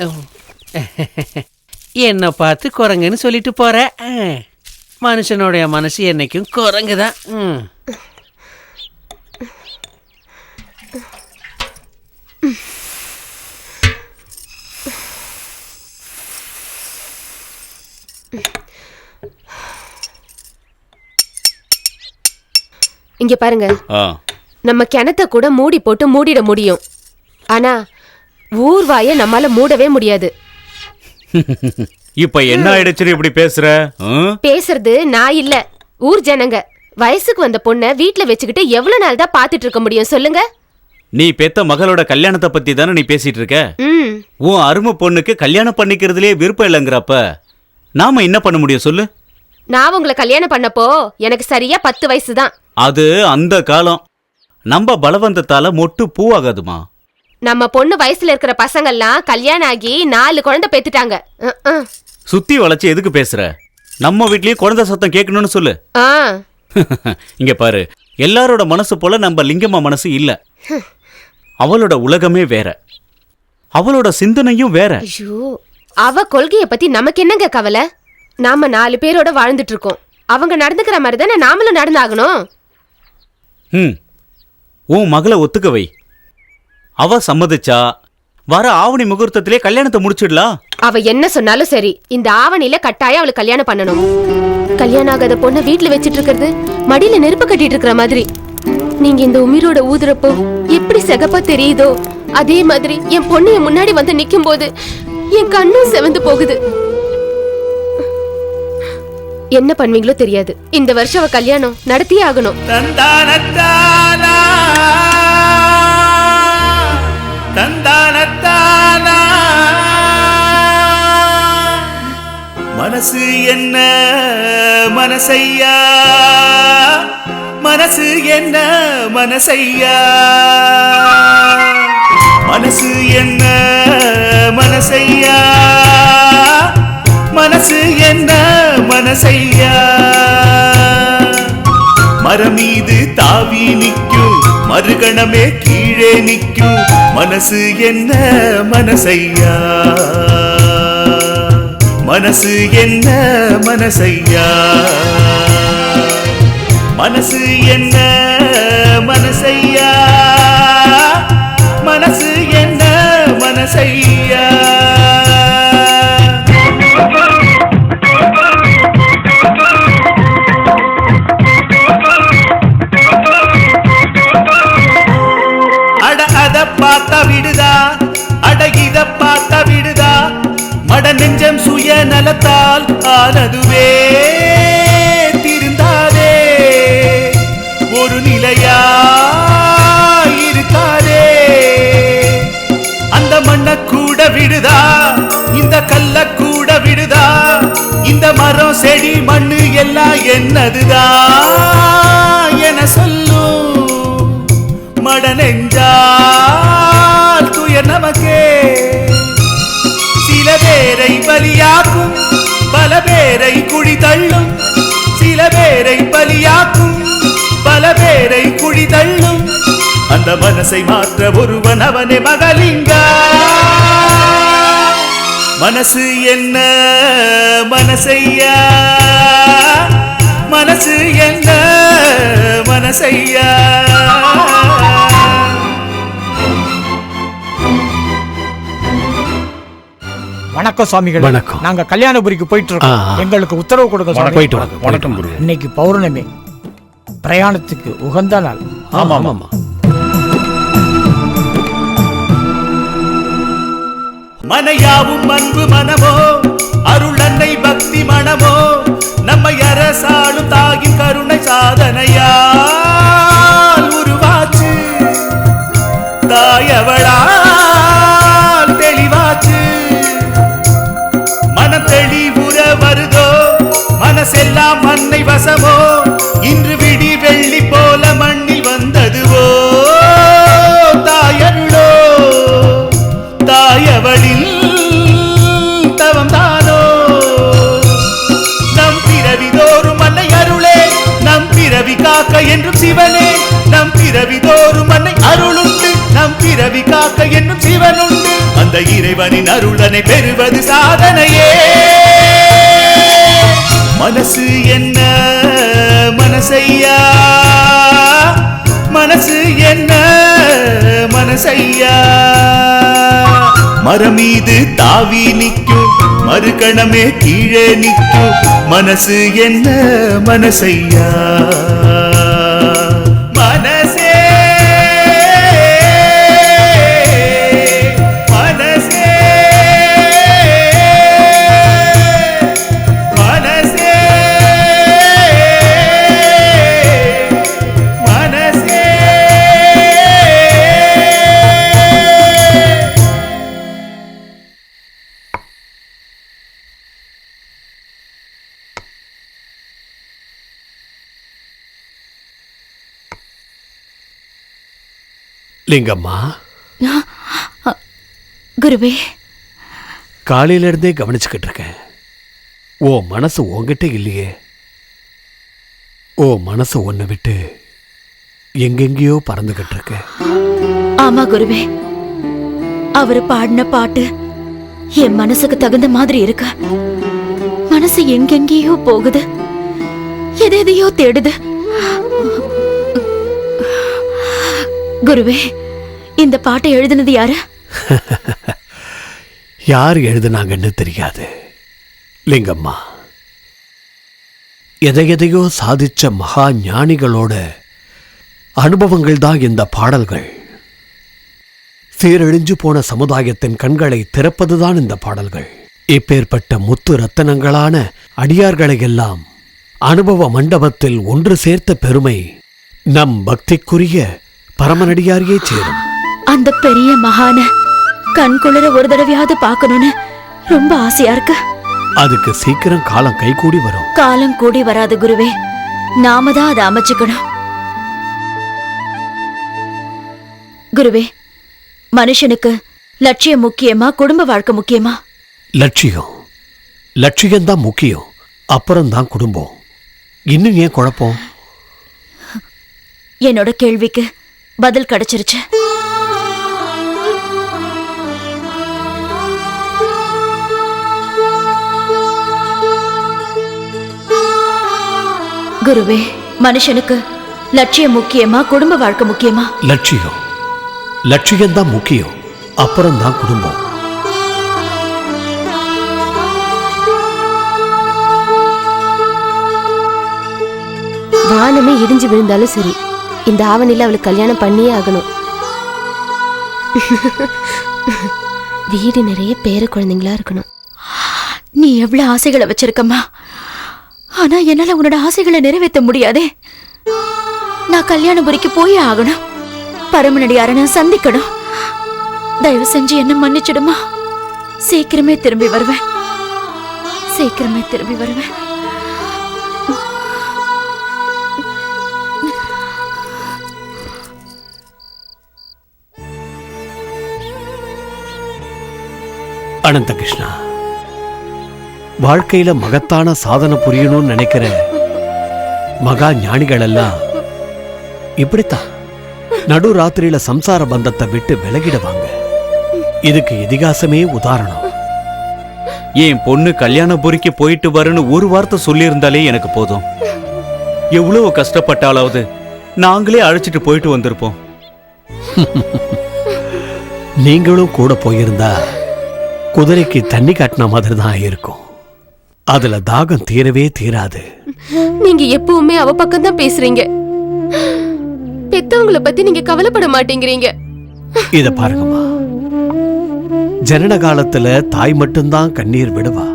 என்ன பார்த்து குரங்குன்னு சொல்லிட்டு போற. மனுஷனுடைய மனசு என்னைக்கும் குரங்குதான். இங்க பாருங்க, நம்ம கிணத்த கூட மூடி போட்டு மூடிட முடியும், ஆனா ஊர்வாய நம்மால மூடவே முடியாது. இப்ப என்ன ஆயிடுச்சு இப்படி பேசுற? பேசுறது நான் இல்ல, ஊர் ஜனங்க. வயசுக்கு வந்த பொண்ண வீட்ல வச்சுக்கிட்டு எவ்வளவு நாள் தான் பாத்துட்டு இருக்க முடியும் சொல்லுங்க? நீ பெத்த மகளோட கல்யாணத்தை பத்தி தானே நீ பேசிட்டு இருக்க. உன் அருமை பொண்ணுக்கு கல்யாணம் பண்ணிக்கிறதுலயே விருப்பம் இல்லைங்கிறப்ப நாம என்ன பண்ண முடியும் சொல்லு? நான் உங்களை கல்யாணம் பண்ணப்போ எனக்கு சரியா 10 வயசு தான். அது அந்த காலம். நம்ம பலவந்தத்தால மொட்டு பூவாகாதுமா. நம்ம பொண்ணு வயசுல இருக்கிற பசங்கள்லாம் கல்யாணம் ஆகி 4 குழந்தை பெத்துட்டாங்க. சுத்தி வளைச்சு எதுக்கு பேசுற? நம்ம வீட்லயே குழந்தை சத்தம் கேட்கணும்னு சொல்லு. இங்க பாரு, எல்லாரோட மனசு போல நம்ம லிங்கம்மா மனசு இல்ல. அவளோட உலகமே வேற, அவளோட சிந்தனையும் வேற. ஐயோ, அவ கொள்கைய பத்தி நமக்கு என்னங்க கவலை? நாம 4 பேரோட வாழ்ந்துட்டு இருக்கோம், அவங்க நடந்துக்கிற மாதிரி தானே நாமளும் நடந்தாகணும். உன் மகளை ஒத்துக்க வை. அவ சம்மதிச்சா வர ஆவணி முகூர்த்தத்திலே கல்யாணத்தை முடிச்சிடலாம். அவ என்ன சொன்னாலும் சரி, இந்த ஆவணியில கட்டாயம் அவளுக்கு கல்யாணம் பண்ணணும். கல்யாணம் ஆகாத பொண்ண வீட்டுல வச்சிட்டு இருக்கிறது மடியில நெருப்பு கட்டிட்டு இருக்கிற மாதிரி. நீங்க இந்த உமிரோட ஊதுறப்போ எப்படி செகப்பா தெரியுதோ, அதே மாதிரி என் பொண்ணு என் முன்னாடி வந்து நிக்கும் போது என் கண்ணும் செவந்து போகுது. என்ன பண்ணுவீங்களோ தெரியாது, இந்த வருஷம் அவ கல்யாணம் நடத்தியே ஆகணும். மனசு என்ன மனசையா, மனசு என்ன மனசையா, மனசு என்ன மனசையா, மனசு என்ன மனசையா. மரம் மீது தாவி நிற்கும், மறுகணமே கீழே நிற்கும். மனசு என்ன மனசையா, மனசு என்ன மனசையா, மனசு என்ன மனசையா, மனசு என்ன மனசையா. அட அத பார்த்தா விடுதா, அட இத பார்த்தா விடுதா. மட நெஞ்சம் சுய நலத்தால் ஆனதுவே திருந்தாதே, ஒரு நிலையா இருக்காதே. அந்த மண்ண கூட விடுதா, இந்த கல்ல கூட விடுதா. இந்த மரம் செடி மண்ணு எல்லாம் என்னதுதான் என சொல்லும். மட நெஞ்சால் துயர் நமக்கே. சில பேரை பலியாக்கும், பல பேரை குழி தள்ளும். சில பேரை பலியாக்கும், பல பேரை குழி தள்ளும். அந்த மனசை மாற்ற ஒருவன் அவனே மகலிங்கா. மனசு என்ன மனசையா, மனசு என்ன மனசையா. வணக்கம் சுவாமிகள். வணக்கம். நாங்க கல்யாணபுரிக்கு போயிட்டு இருக்கோம். எங்களுக்கு உத்தரவு கொடுங்க சுவாமி. போயிட்டு வாங்க. வணக்கம் குரு. இன்னைக்கு பௌர்ணமி, பிரயாணத்துக்கு உகந்த நாள். ஆமா ஆமா. மனையாவும் அன்பு மனமோ, அருள் அன்னை பக்தி மனமோ, நம்மை அரசாளும் தாயின் கருணை சாதனையால் உருவாச்சு. தாயவளால் தெளிவாச்சு. மனம் தெளிவுற வருதோ, மனசெல்லாம் அன்னை வசமோ, இன்று விடி வெள்ளி போல மண்ணில் வந்ததுவோ. தாயருளோ, தாயவளில் தவம் தானோ. நம் பிறவிதோறும் அன்னை அருளே, நம் பிறவி காக்க என்றும் சிவனே. நம் பிறவிதோறும் அன்னை அருளுண்டு, நம் பிறவி காக்க என்னும் சிவனுண்டு. அந்த இறைவனின் அருளனை பெறுவது சாதனையே. மனசு என்ன மனசையா, மனசு என்ன மனசையா. மரம் மீது தாவி நிற்கும், மறுகணமே கீழே நிற்கும். மனசு என்ன மனசையா. மனசே மனசே மனசே மனசே. லிங்கம்மா, குருவே, காலையில இருந்தே கவனிச்சுக்கிட்டு இருக்கேன். ஓ மனசு உன்கிட்ட இல்லையே. ஓ மனசு ஒன்ன விட்டு எங்கெங்கேயோ பறந்துகிட்டு இருக்க. ஆமா குருவே, அவரு பாடின பாட்டு என் மனசுக்கு தகுந்த மாதிரி இருக்கு. மனசு எங்கெங்கேயோ போகுது, எதையோ தேடுது. குருவே, இந்த பாட்டை எழுதினது யாரு? யார் எழுதுனாங்கன்னு தெரியாது லிங்கம்மா. எதையோ சாதிச்ச மகா ஞானிகளோட அனுபவங்கள் தான் இந்த பாடல்கள். சீரழிஞ்சு போன சமுதாயத்தின் கண்களை திறப்பதுதான் இந்த பாடல்கள். இப்பேற்பட்ட முத்து ரத்தனங்களான அடியார்களை எல்லாம் அனுபவ மண்டபத்தில் ஒன்று சேர்த்த பெருமை நம் பக்திக்குரிய பரமனடியாரியே சேரும். அந்த பெரிய மகான கண் குளிர ஒரு தடவையாவது பார்க்கணும்னு ரொம்ப ஆசையா இருக்கு. அதுக்கு சீக்கிரம் காலம் கைகூடி வரும். காலம் கூடி வராது குருவே, நாம தான் அதை அமைச்சுக்கணும். குருவே, மனுஷனுக்கு லட்சியம் முக்கியமா, குடும்ப வாழ்க்கை முக்கியமா? லட்சியம்தான் முக்கியம், அப்புறம்தான் குடும்பம். இன்னும் ஏன் குழப்பம்? என்னோட கேள்விக்கு பதில் கிடைச்சிருச்சு. குருவே, மனுஷனுக்கு லட்சியம் முக்கியமா, குடும்ப வாழ்க்கை முக்கியமா? லட்சியம்தான் முக்கியம், அப்புறம்தான் குடும்பம். வானமே இடிஞ்சு விழுந்தாலும் சரி, இந்த ஆவணில அவளுக்கு கல்யாணம் பண்ணியே ஆகணும். வீடு நிறைய பேர குழந்தைங்களா இருக்கணும். நீ எவ்வளவு ஆசைகளை வச்சிருக்கம்மா, ஆனா என்னால உன்னோட ஆசைகளை நிறைவேற்ற முடியாதே. நான் கல்யாணபுரிக்கு போய் ஆகணும், பரமனடியார நான் சந்திக்கணும். தயவு செஞ்சு என்ன மன்னிச்சிடுமா. சீக்கிரமே திரும்பி வருவேன். அனந்த கிருஷ்ணா, வாழ்க்கையில மகத்தான சாதனை புரியணும்னு நினைக்கிற மகா ஞானிகள் எல்லாம் இப்படித்தான் நடு ராத்திரியில சம்சார பந்தத்தை விட்டு விலகிடுவாங்க. இதுக்கு இதிகாசமே உதாரணம். என் பொண்ணு கல்யாணபுரிக்கு போயிட்டு வரன்னு ஒரு வார்த்தை சொல்லியிருந்தாலே எனக்கு போதும். எவ்வளவு கஷ்டப்பட்டாலாவது நாங்களே அழைச்சிட்டு போயிட்டு வந்திருப்போம். நீங்களும் கூட போயிருந்தா குதிரைக்கு தண்ணி காட்டின மாதிரி தான் இருக்கும். அதுல தாகம் தீரவே தீராது. நீங்க எப்பவுமே அவ பக்கம் தான் பேசுறீங்க. பெத்தவங்கள பத்தி நீங்க கவலைப்பட மாட்டேங்கிறீங்க. இத பாருங்கம்மா, ஜனன காலத்துல தாய் மட்டும்தான் கண்ணீர் விடுவா.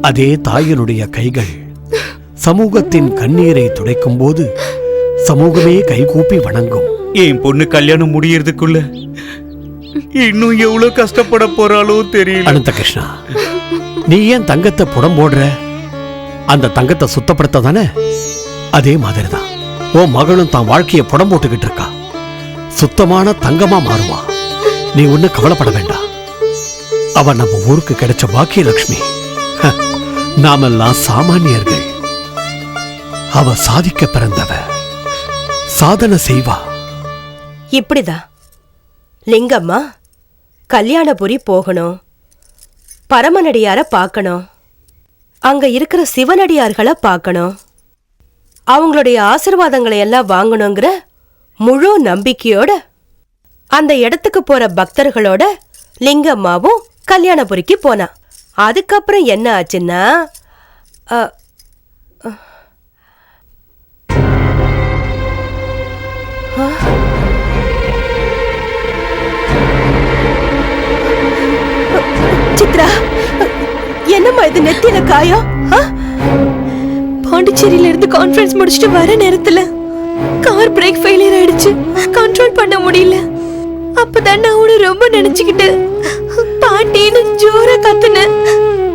அதே தாயினுடைய கைகள் சமூகத்தின் கண்ணீரை துடைக்கும் போது சமூகமே கைகூப்பி வணங்கும். என் பொண்ணு கல்யாணம் முடியறதுக்குள்ள இன்னும் எவ்வளவு கஷ்டப்பட போறாளோ தெரியல. அனந்த கிருஷ்ணா, நீ ஏன் தங்கத்தை புடம் போடுற? அந்த தங்கத்தை சுத்தப்படுத்த தானே? அதே மாதிரிதான் உன் மகளும் தான் வாழ்க்கையை புடம் போட்டுக்கிட்டு இருக்கா. சுத்தமான தங்கமா மாறுவா. நீ ஒண்ணு கவலைப்பட வேண்டாம். அவ நம்ம ஊருக்கு கிடைச்ச பாக்கியலட்சுமி. நாமெல்லாம் சாமானியர்கள். அவ சாதிக்க பிறந்தவ, சாதனை செய்வா. இப்படிதான் லிங்கம்மா கல்யாணபுரி போகணும், பரமனடியார பார்க்கணும், அங்க இருக்கிற சிவனடியார்களை பார்க்கணும், அவங்களுடைய ஆசீர்வாதங்களை எல்லாம் வாங்கணுங்கிற முழு நம்பிக்கையோட அந்த இடத்துக்கு போற பக்தர்களோட லிங்கம்மாவும் கல்யாணபுரிக்கு போனா. அதுக்கப்புறம் என்ன ஆச்சுன்னா சித்ரா, என்னம்மா இது நெத்தியில காயம்? பாண்டிச்சேரியில இருந்து கான்ஃபரன்ஸ் முடிச்சுட்டு வர நேரத்துல கார் பிரேக் ஃபெயிலியர் ஆயிடுச்சு. கண்ட்ரோல் பண்ண முடியல. அப்பதான் நான் உன்னை ரொம்ப நினைச்சுக்கிட்டு பாட்டின்னு ஜோரா கத்துனேன்.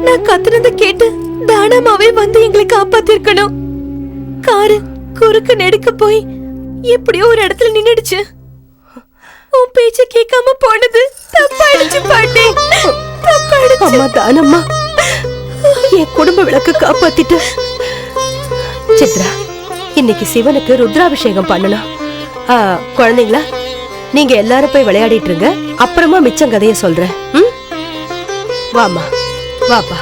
நான் கத்துனதை கேட்டு தானமாவே வந்து எங்களை காப்பாத்திருக்கணும். காரு குறுக்க நெடுக்க போய் எப்படியோ ஒரு இடத்துல நின்னுடுச்சு. உன் பேச்ச கேட்காம போனது தப்பாயிடுச்சு பாட்டி, தப்பாயிடுச்சு. அம்மா தானம்மா, என் குடும்ப விளக்கு காப்பாத்திட்டு. சித்ரா, இன்னைக்கு சிவனுக்கு ருத்ராபிஷேகம் பண்ணணும். குழந்தைங்களா, நீங்க எல்லாரும் போய் விளையாடிட்டு இருங்க. அப்புறமா மிச்சம் கதைய சொல்றேன். வாமா, வாப்பா.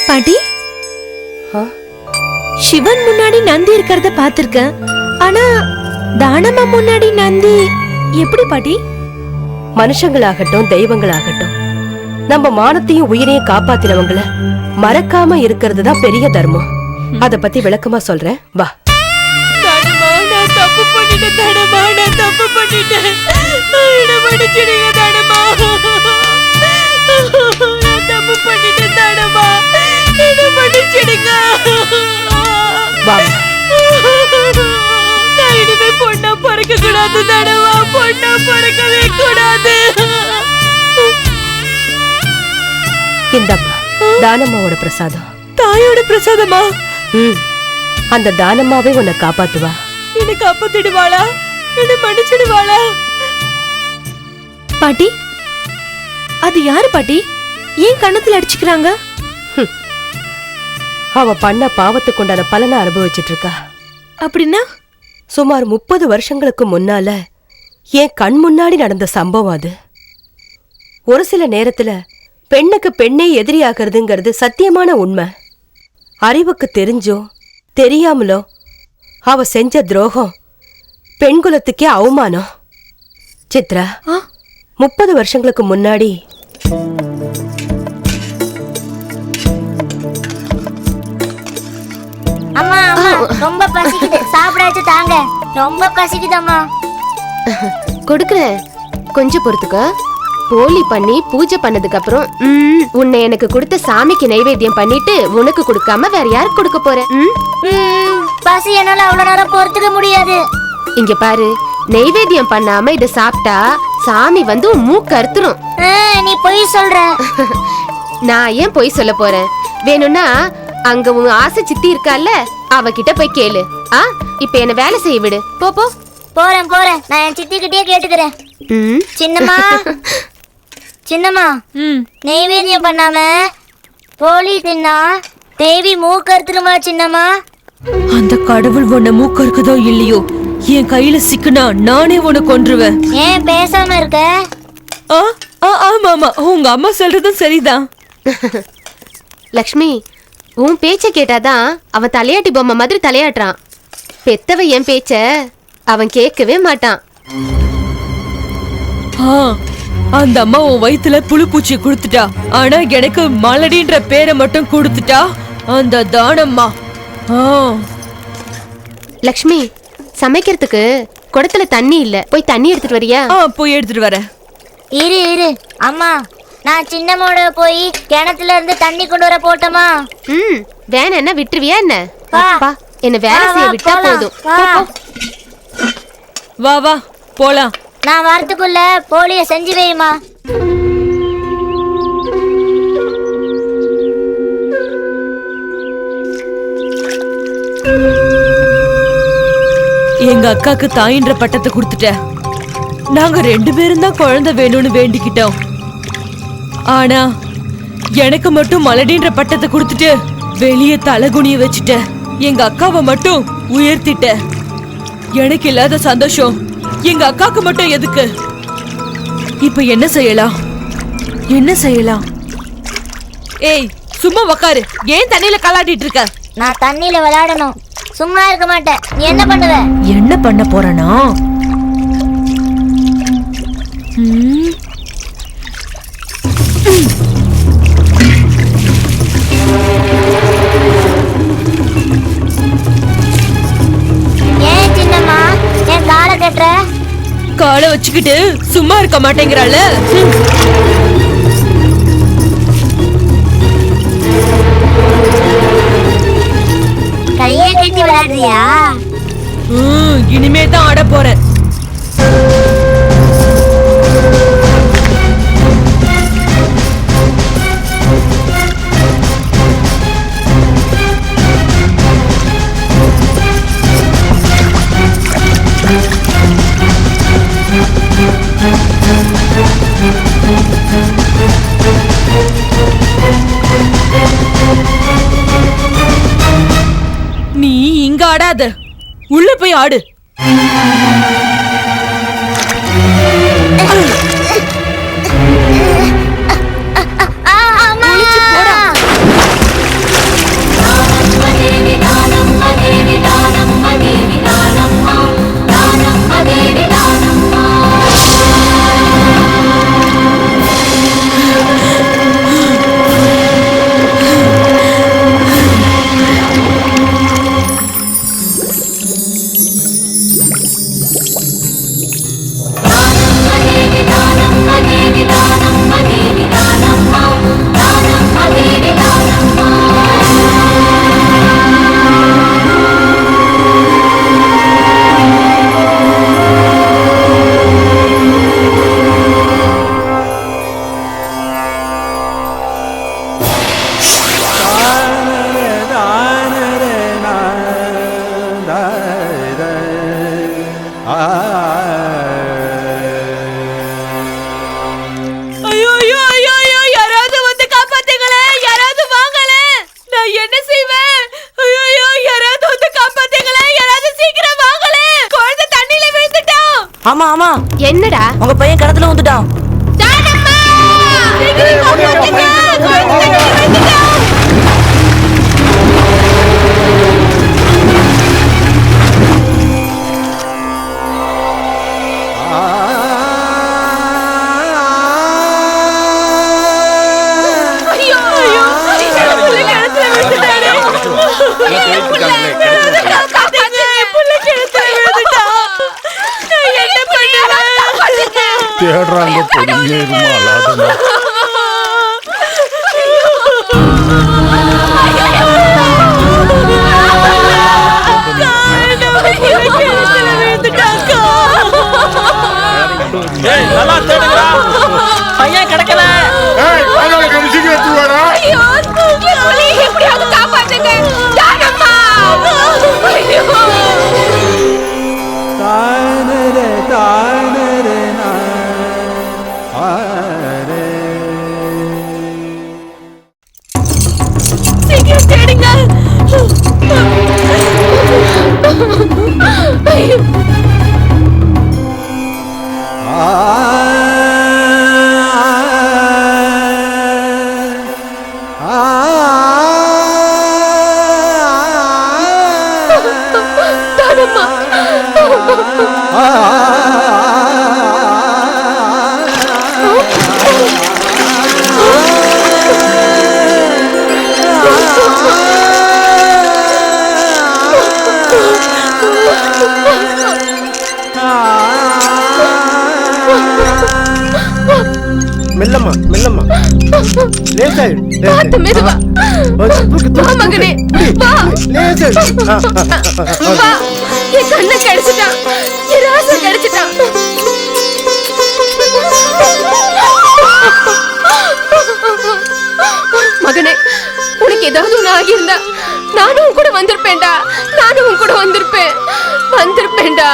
பாட்டி, சிவன் முன்னாடி நந்தி இருக்கிறத பாத்திருக்கேன். ஆனா தானமா முன்னாடி நந்தி எப்படி பாட்டி? மனுஷங்களாகட்டும் தெய்வங்களாகட்டும் நம்ம மானத்தையும் உயிரையும் காப்பாத்தினவங்கள மறக்காம இருக்கிறது தான் பெரிய தர்மம். அத பத்தி விளக்கமா சொல்றேன், வா. தானமா, நான் தப்பு பண்ணிட்டேன். தானமா, நான் தப்பு பண்ணிட்டேன். என்ன மன்னிச்சிடுங்க தானமா. நான் தப்பு பண்ணிட்டேன் தானமா. என்ன மன்னிச்சிடுங்க. வா. நான் இனிமே பொண்ணா பிறக்க கூடாது தானமா. பொண்ணா பிறக்கவே கூடாது. இந்தம்மா தானம்மாவோட பிரசாதம். தாயோட பிரசாதமா? அந்த தானம்மாவே உன்னை காப்பாத்துவா. என்ன காப்பாத்திடுவாளா? என்ன மன்னிச்சிடுவாளா? பாட்டி, அது யாரு பாட்டி? ஏன் கண்ணத்துல அடிச்சுக்கிறாங்க? அவ பண்ண பாவத்துக்கு உண்டான பலனை அனுபவிச்சிட்டு இருக்கா. அப்படின்னா சுமார் 30 வருஷங்களுக்கு முன்னால என் கண் முன்னாடி நடந்த சம்பவம் அது. ஒரு சில நேரத்துல பெண்ணுக்கு பெண்ணே எதிரியாகிறதுங்கிறது சத்தியமான உண்மை. அறிவுக்கு தெரிஞ்சோ தெரியாமலோ அவ செஞ்ச துரோகம் பெண்குலத்துக்கே அவமானம். சித்ரா, 30 வருஷங்களுக்கு முன்னாடி அம்மா, அம்மா, ரொம்ப பசிக்குது. சாப்பிடாச்சு தாங்க. ரொம்ப பசிக்குதம்மா. கொடுக்குறேன், கொஞ்சம் பொறுத்துக்க. போலி பண்ணி பூஜை பண்ணதுக்கு அப்புறம் உன்னை எனக்கு கொடுத்த சாமிக்கு நைவேத்தியம் பண்ணிட்டு உனக்கு கொடுக்காம வேற யாருக்கு கொடுக்க போறேன்? பசி என்னால அவ்வளவு நேரம் பொறுத்துக்க முடியாது. இங்க பாரு, நைவேத்தியம் பண்ணாம இத சாப்பிட்டா சாமி வந்து மூக்கு அறுத்துரும். நீ பொய் சொல்ற. நான் ஏன் பொய் சொல்ல போறேன்? வேணும்னா அங்க உன் ஆசை சித்தி இருக்கால, அவகிட்ட போய் கேளு. இப்ப என்ன வேலை செய்ய விடு. போ போ. போறேன் போறேன். நான் என் சித்தி கிட்டே கேட்டுக்கிறேன். சின்னம்மா, சின்னம்மா, நெய்வேத்தியம் பண்ணாம போலி தின்னா தேவி மூக்கறுத்துருமா சின்னம்மா? அந்த கடவுள் உன்னை மூக்கறுக்குதோ இல்லையோ, என் கையில சிக்குனா நானே உன்னை கொன்றுவேன். ஏன் பேசாம இருக்க? ஆமா, உங்க அம்மா சொல்றதும் சரிதான். லக்ஷ்மி, உன் பேச்ச கேட்டாதான் அவன் தலையாட்டி பொம்மை மாதிரி தலையாட்டுறான். பெத்தவ என் பேச்ச அவன் கேட்கவே மாட்டான். அந்த அம்மா உன் வயித்துல புழு பூச்சி கொடுத்துட்டா, ஆனா எனக்கு மலடின்ற பேரை மட்டும் கொடுத்துட்டா அந்த தானம்மா. லக்ஷ்மி, சமைக்கிறதுக்கு குடத்துல தண்ணி இல்ல, போய் தண்ணி எடுத்துட்டு வரியா? போய் எடுத்துட்டு வரேன். இரு அம்மா, நான் சின்னமோட போய் கிணத்துல இருந்து தண்ணி கொண்டு வர போட்டோமா? வேணா என்ன விட்டுருவியா என்ன? அப்பா, என்ன வேலை செய்ய விட்டா போதும். வா வா போலாம். நான் வரதுக்குள்ள போலிய செஞ்சு வைமா. எங்க அக்காக்கு தாயின்ற பட்டத்தை கொடுத்துட்ட. நாங்க 2 பேரும் தான் குழந்தை வேணும்னு வேண்டிக்கிட்டோம். ஆனா எனக்கு மட்டும் மலடின்ற பட்டத்தை கொடுத்துட்டு வெளியே தலகுனிய வச்சுட்ட. எங்க அக்காவை மட்டும் உயர்த்திட்ட. எனக்கு இல்லாத சந்தோஷம் எங்க அக்காக்கு மட்டும் எதுக்கு? இப்ப என்ன செய்யலாம்? ஏய், சும்மா உக்காரு. ஏன் தண்ணியில கலாட்டிட்டு இருக்க? நான் தண்ணியில விளையாடணும், சும்மா இருக்க மாட்டேன். நீ என்ன பண்ணுவ? என்ன பண்ண போறனா? ஏன் சின்னம்மா என் காலை கட்டுற? காலை வச்சுக்கிட்டு சும்மா இருக்க மாட்டேங்கிறாள். கையை கட்டி விளையாடுறியா? இனிமே தான் ஆட போறேன். நீ இங்க ஆடாத, உள்ள போய் ஆடு. ஆமா ஆமா, என்னடா உங்க பையன் கிணத்துல வந்துட்டான். தேடுறாங்க பொண்ணு அழாதமா. பையன் கிடைக்கல. மெல்லம்மா மெல்லம்மா லேசாய் பார்த்து மெதுவா வா மகனே வா லேசாய் வா என் கண்ணை கடிச்சிட்டான் என் ராசை கடிச்சிட்டான் மகனே உனக்கு ஏதாவது ஒண்ணு ஆகியிருந்தா நானும் உன் கூட வந்திருப்பேன்டா நானும் உன் கூட வந்திருப்பேன்டா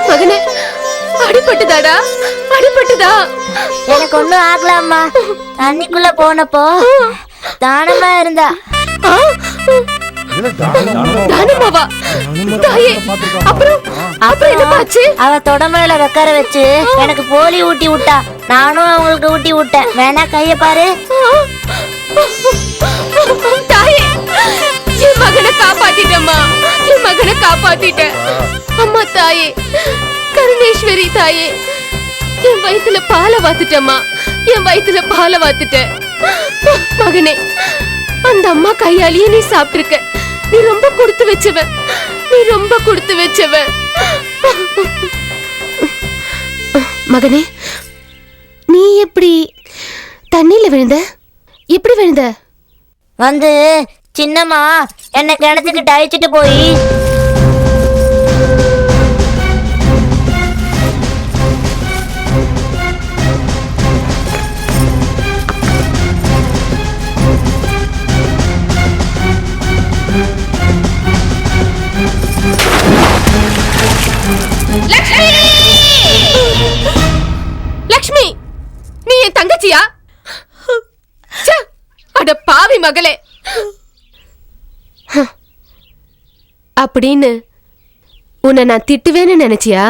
மகனே அடிபட்டுதாடா அடிபட்டுதா எனக்கு ஒண்ணும் ஆகலாமா தண்ணிக்குள்ள போனப்போ தானமா இருந்தா தானமாவா தாயே அப்புறம் என்னாச்சு அவ தொடமையில உட்கார வச்சு எனக்கு போலி ஊட்டி விட்டா நானும் அவங்களுக்கு ஊட்டி விட்டேன் வேணா கைய பாரு தாயே என் மகனை காப்பாத்திட்டம்மா என் மகனை காப்பாத்திட்டேன் அம்மா தாயே கருணேஸ்வரி தாயே என் வயித்துல பாலை வாத்துட்டம்மா என் வயித்துல பாலை வாத்துட்டேன் மகனே அந்த அம்மா கையாலேயே நீ சாப்பிட்டிருக்க நீ ரொம்ப கொடுத்து வச்சவன் நீ ரொம்ப கொடுத்து வச்சவன் மகனே நீ எப்படி தண்ணியில விழுந்த எப்படி விழுந்த வந்து சின்னம்மா என்ன கிணத்துக்கிட்ட அழைச்சிட்டு போய் லக்ஷ்மி நீ என் தங்கச்சியா அட பாவி மகளே அப்படின்னு உன்னை நான் திட்டுவேன்னு நினைச்சியா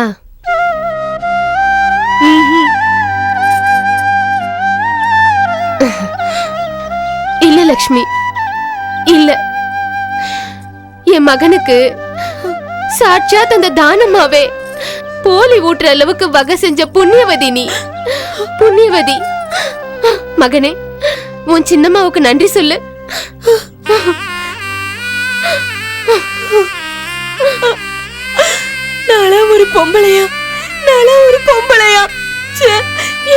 இல்ல லக்ஷ்மி இல்ல என் மகனுக்கு சாட்சாத் அந்த தானமாவே போலி ஊட்டுற அளவுக்கு வகை செஞ்ச புண்ணியவதி நீ புண்ணியவதி மகனே உன் சின்னம்மாவுக்கு நன்றி சொல்லு நானும் ஒரு பொம்பளையா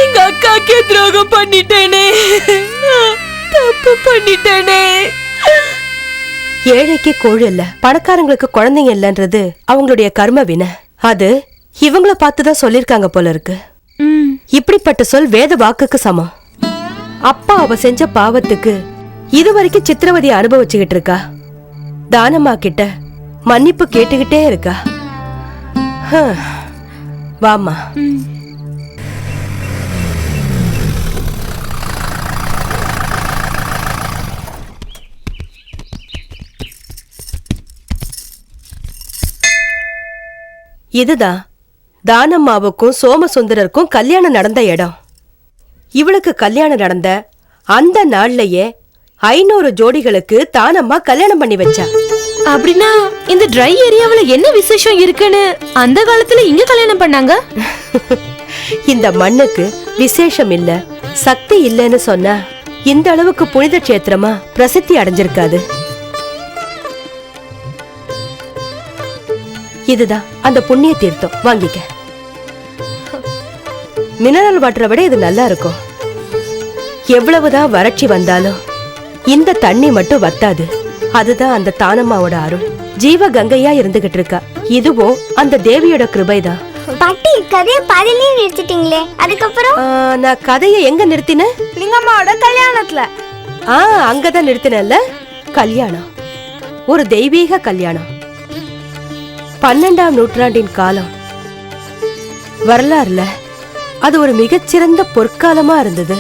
எங்க அக்காக்கே துரோகம் பண்ணிட்டேனே தப்பு பண்ணிட்டேனே ஏழைக்கு கோழி இல்ல பணக்காரங்களுக்கு குழந்தைங்க இல்லன்றது அவங்களுடைய கர்ம வினை அது இவங்கள பார்த்துதான் சொல்லிருக்காங்க போல இருக்கு இப்படிப்பட்ட சொல் வேத வாக்குக்கு சமம் அப்பா அவ செஞ்ச பாவத்துக்கு இதுவரைக்கும் சித்திரவதை அனுபவிச்சுக்கிட்டு இருக்கா தானம்மா கிட்ட மன்னிப்பு கேட்டுக்கிட்டே இருக்கா வாமா இதுதான் தானம்மாவுக்கும் சோமசுந்தரருக்கும் கல்யாணம் நடந்த இடம் இவளுக்கு கல்யாணம் நடந்த அந்த நாள்லயே 500 ஜோடிகளுக்கு தானம்மா கல்யாணம் பண்ணி வச்சா. அப்படின்னா இந்த ட்ரை ஏரியாவுல என்ன விசேஷம் இருக்குன்னு அந்த காலத்துல இங்க கல்யாணம் பண்ணாங்க? இந்த மண்ணுக்கு விசேஷம் இல்ல, சக்தி இல்லைன்னு சொன்னா இந்த அளவுக்கு புனித கஷேத்திரமா பிரசித்தி அடைஞ்சிருக்காது. இதுதான் அந்த புண்ணிய தீர்த்தம், வாங்கிக்க. மினரல் வாட்டரை விட இது நல்லா இருக்கும். எவ்வளவுதான் வறட்சி வந்தாலும் இந்த தண்ணி மட்டும் வத்தாது. அதுதான் அந்த தானம்மாவோட அருள். ஜீவ கங்கையா இருந்துகிட்டு இருக்கா. இதுவும் அந்த தேவியோட கிருபைதான். பாட்டி, கதையை பாதியிலே நிறுத்திட்டீங்களே, அதுக்கப்புறம்? நான் கதையை எங்க நிறுத்தினேன்? லிங்கம்மாவோட கல்யாணத்துல. அங்கதான் நிறுத்தினல்ல. கல்யாணம் ஒரு தெய்வீக கல்யாணம். 12ஆம் நூற்றாண்டின் காலம். வரலாறுல அது ஒரு மிகச்சிறந்த பொற்காலமா இருந்தது.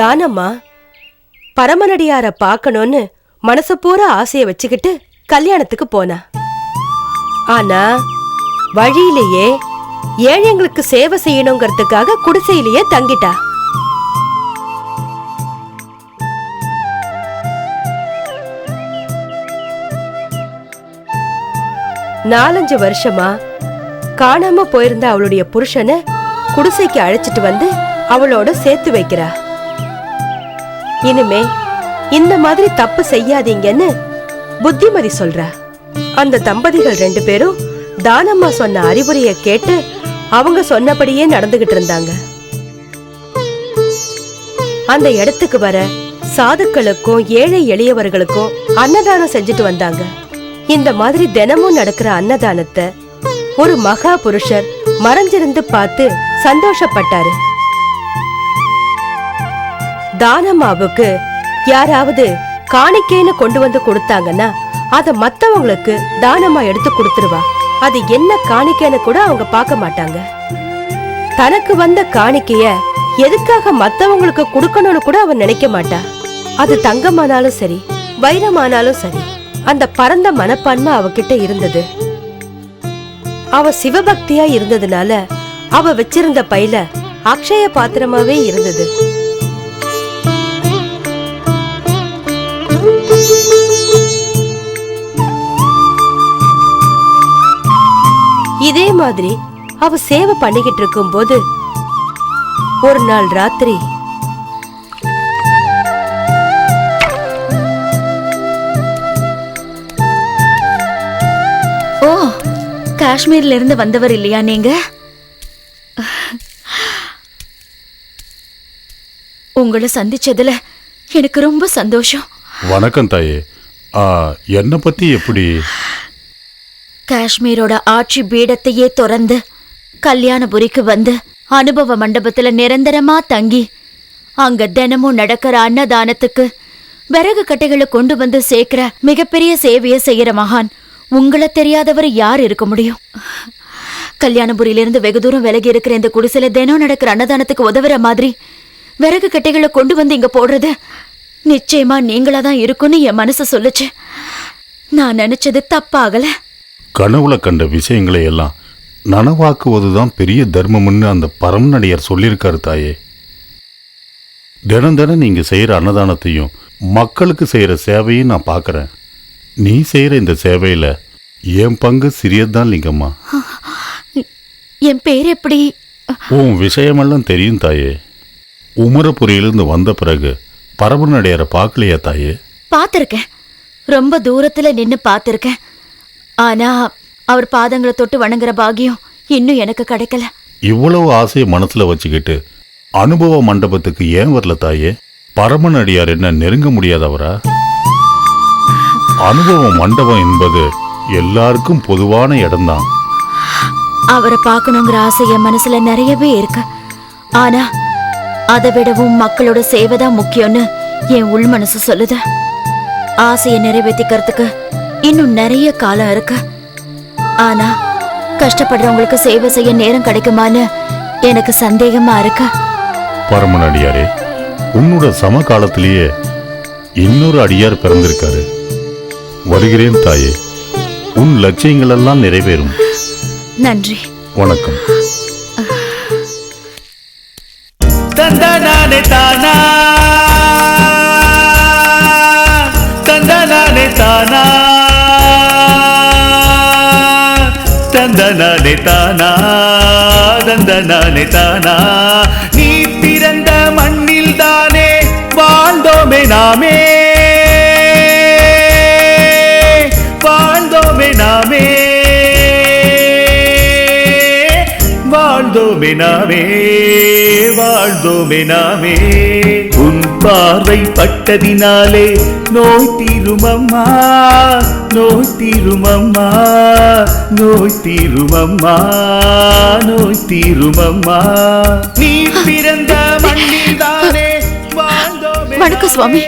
தானம்மா பரமனடியார பார்க்கணும்னு மனசு பூரா ஆசைய வச்சுக்கிட்டு கல்யாணத்துக்கு போனா. ஆனா வழியிலேயே ஏழைங்களுக்கு சேவை செய்யணுங்கிறதுக்காக குடிசையிலேயே தங்கிட்டா. நாலஞ்சு வருஷமா காணாம போயிருந்த அவளுடைய புருஷனை குடிசைக்கு அழைச்சிட்டு வந்து அவளோட சேர்த்து வைக்கிறா. இனிமே இந்த மாதிரி தப்பு செய்யாதீங்கன்னு புத்திமதி சொல்றா. அந்த தம்பதிகள் 2 பேரும் தானம்மா சொன்ன அறிவுரையை கேட்டு அவங்க சொன்னபடியே நடந்துகிட்டு இருந்தாங்க. அந்த இடத்துக்கு வர சாதுக்களுக்கும் ஏழை எளியவர்களுக்கும் அன்னதானம் செஞ்சுட்டு வந்தாங்க. இந்த மாதிரி தினமும் நடக்கிற அன்னதானத்தை ஒரு மகா புருஷர் மறைஞ்சிருந்து பார்த்து சந்தோஷப்பட்டாரு. தானம்மாவுக்கு யாராவது காணிக்கைன்னு கொண்டு வந்து கொடுத்தாங்கன்னா அத மத்தவங்களுக்கு தானம்மா எடுத்து கொடுத்துருவா. அது என்ன காணிக்கைன்னு கூட அவங்க பார்க்க மாட்டாங்க. தனக்கு வந்த காணிக்கைய எதுக்காக மத்தவங்களுக்கு கொடுக்கணும்னு கூட அவன் நினைக்க மாட்டா. அது தங்கமானாலும் சரி, வைரமானாலும் சரி, அந்த பரந்த மனப்பான்மை அவகிட்ட இருந்தது. அவ சிவபக்தியா இருந்ததுனால அவ வச்சிருந்த பையில அக்ஷய பாத்திரமாவே இருந்தது. இதே மாதிரி அவ சேவை பண்ணிக்கிட்டு இருக்கும் போது ஒரு நாள் ராத்திரி ஓ, காஷ்மீர்ல இருந்து வந்தவர் இல்லையா நீங்க? உங்களை சந்திச்சதுல எனக்கு ரொம்ப சந்தோஷம். வணக்கம் தாயே. என்ன பத்தி எப்படி? காஷ்மீரோட ஆட்சி பீடத்தையே திறந்து கல்யாணபுரிக்கு வந்து அனுபவ மண்டபத்துல நிரந்தரமா தங்கி அங்க தினமும் நடக்கிற அன்னதானத்துக்கு விறகு கட்டைகளை கொண்டு வந்து சேர்க்கிற மிகப்பெரிய சேவையை செய்யற மகான் உங்களை தெரியாதவர் யார் இருக்க முடியும்? கல்யாணபுரியிலிருந்து வெகு தூரம் விலகி இருக்கிற இந்த குடிசையில தினம் நடக்கிற அன்னதானத்துக்கு உதவுற மாதிரி விறகு கட்டைகளை கொண்டு வந்து இங்க போடுறது நிச்சயமா நீங்களா தான் இருக்குன்னு என் மனசு சொல்லுச்சு. நான் நினைச்சது தப்பாகல. கனவுல கண்ட விஷயங்களை எல்லாம் நனவாக்குவதுதான் பெரிய தர்மம்னு அந்த பரமநடிகர் சொல்லியிருக்காரு தாயே. தினம் தினம் நீங்க செய்யற அன்னதானத்தையும் மக்களுக்கு செய்யற சேவையும் நான் பார்க்கறேன். நீ செய்யற இந்த சேவையில என் பங்கு சிறியதுதான் லிங்கம்மா. என் பேர் எப்படி? உன் விஷயமெல்லாம் தெரியும் தாயே. உமரபுரியிலிருந்து வந்த பிறகு பரமநடிகரை பார்க்கலையா தாயே? பார்த்திருக்கேன், ரொம்ப தூரத்துல நின்னு பார்த்திருக்கேன். ஆனா அவர் பாதங்களை தொட்டு வணங்குற பாக்கியம் இன்னும் எனக்கு கிடைக்கல. இவ்வளவு ஆசையை மனசுல வச்சுக்கிட்டு அனுபவ மண்டபத்துக்கு ஏன் வரல தாயே? பரமநடியார் என்ன நெருங்க முடியாதவரா? அனுபவ மண்டபம் என்பது எல்லாருக்கும் பொதுவான இடம்தான். அவரை பார்க்கணுங்கிற ஆசை என் மனசுல நிறையவே இருக்கு. ஆனா அதை விடவும் மக்களோட சேவைதான் முக்கியம்னு என் உள் மனசு சொல்லுது. ஆசையை நிறைவேற்றிக்கிறதுக்கு இன்னும் நிறைய காலம் இருக்கு. ஆனா கஷ்டப்படுறவங்களுக்கு சேவை செய்ய நேரம் கிடைக்குமான்னு எனக்கு சந்தேகமா இருக்கு. பரமநடியாரே, உன்னோட சம காலத்திலேயே இன்னொரு அடியார் பிறந்திருக்காரு. வருகிறேன் தாயே. உன் லட்சியங்கள் எல்லாம் நிறைவேறும். நன்றி. வணக்கம். தந்தனானே தானா, தந்தனானே தானா, தந்தனானே தானா, தந்தனானே தானா. நீ பிறந்த மண்ணில் தானே வாழ்ந்தோமே நாமே, வாழ்ந்தோமே நாமே, வாழ்ந்தோமே நாமே, வாழ்ந்தோமே நாமே. உன் பார்வை பட்டதினாலே நோய் தீருமம்மா, நோய் தீருமம்மா, நோய் தீருமம்மா, நோய் தீருமம்மா. நீ பிறந்த மண்ணில் தானே வாழ்ந்தோமே. வணக்கம் சுவாமி.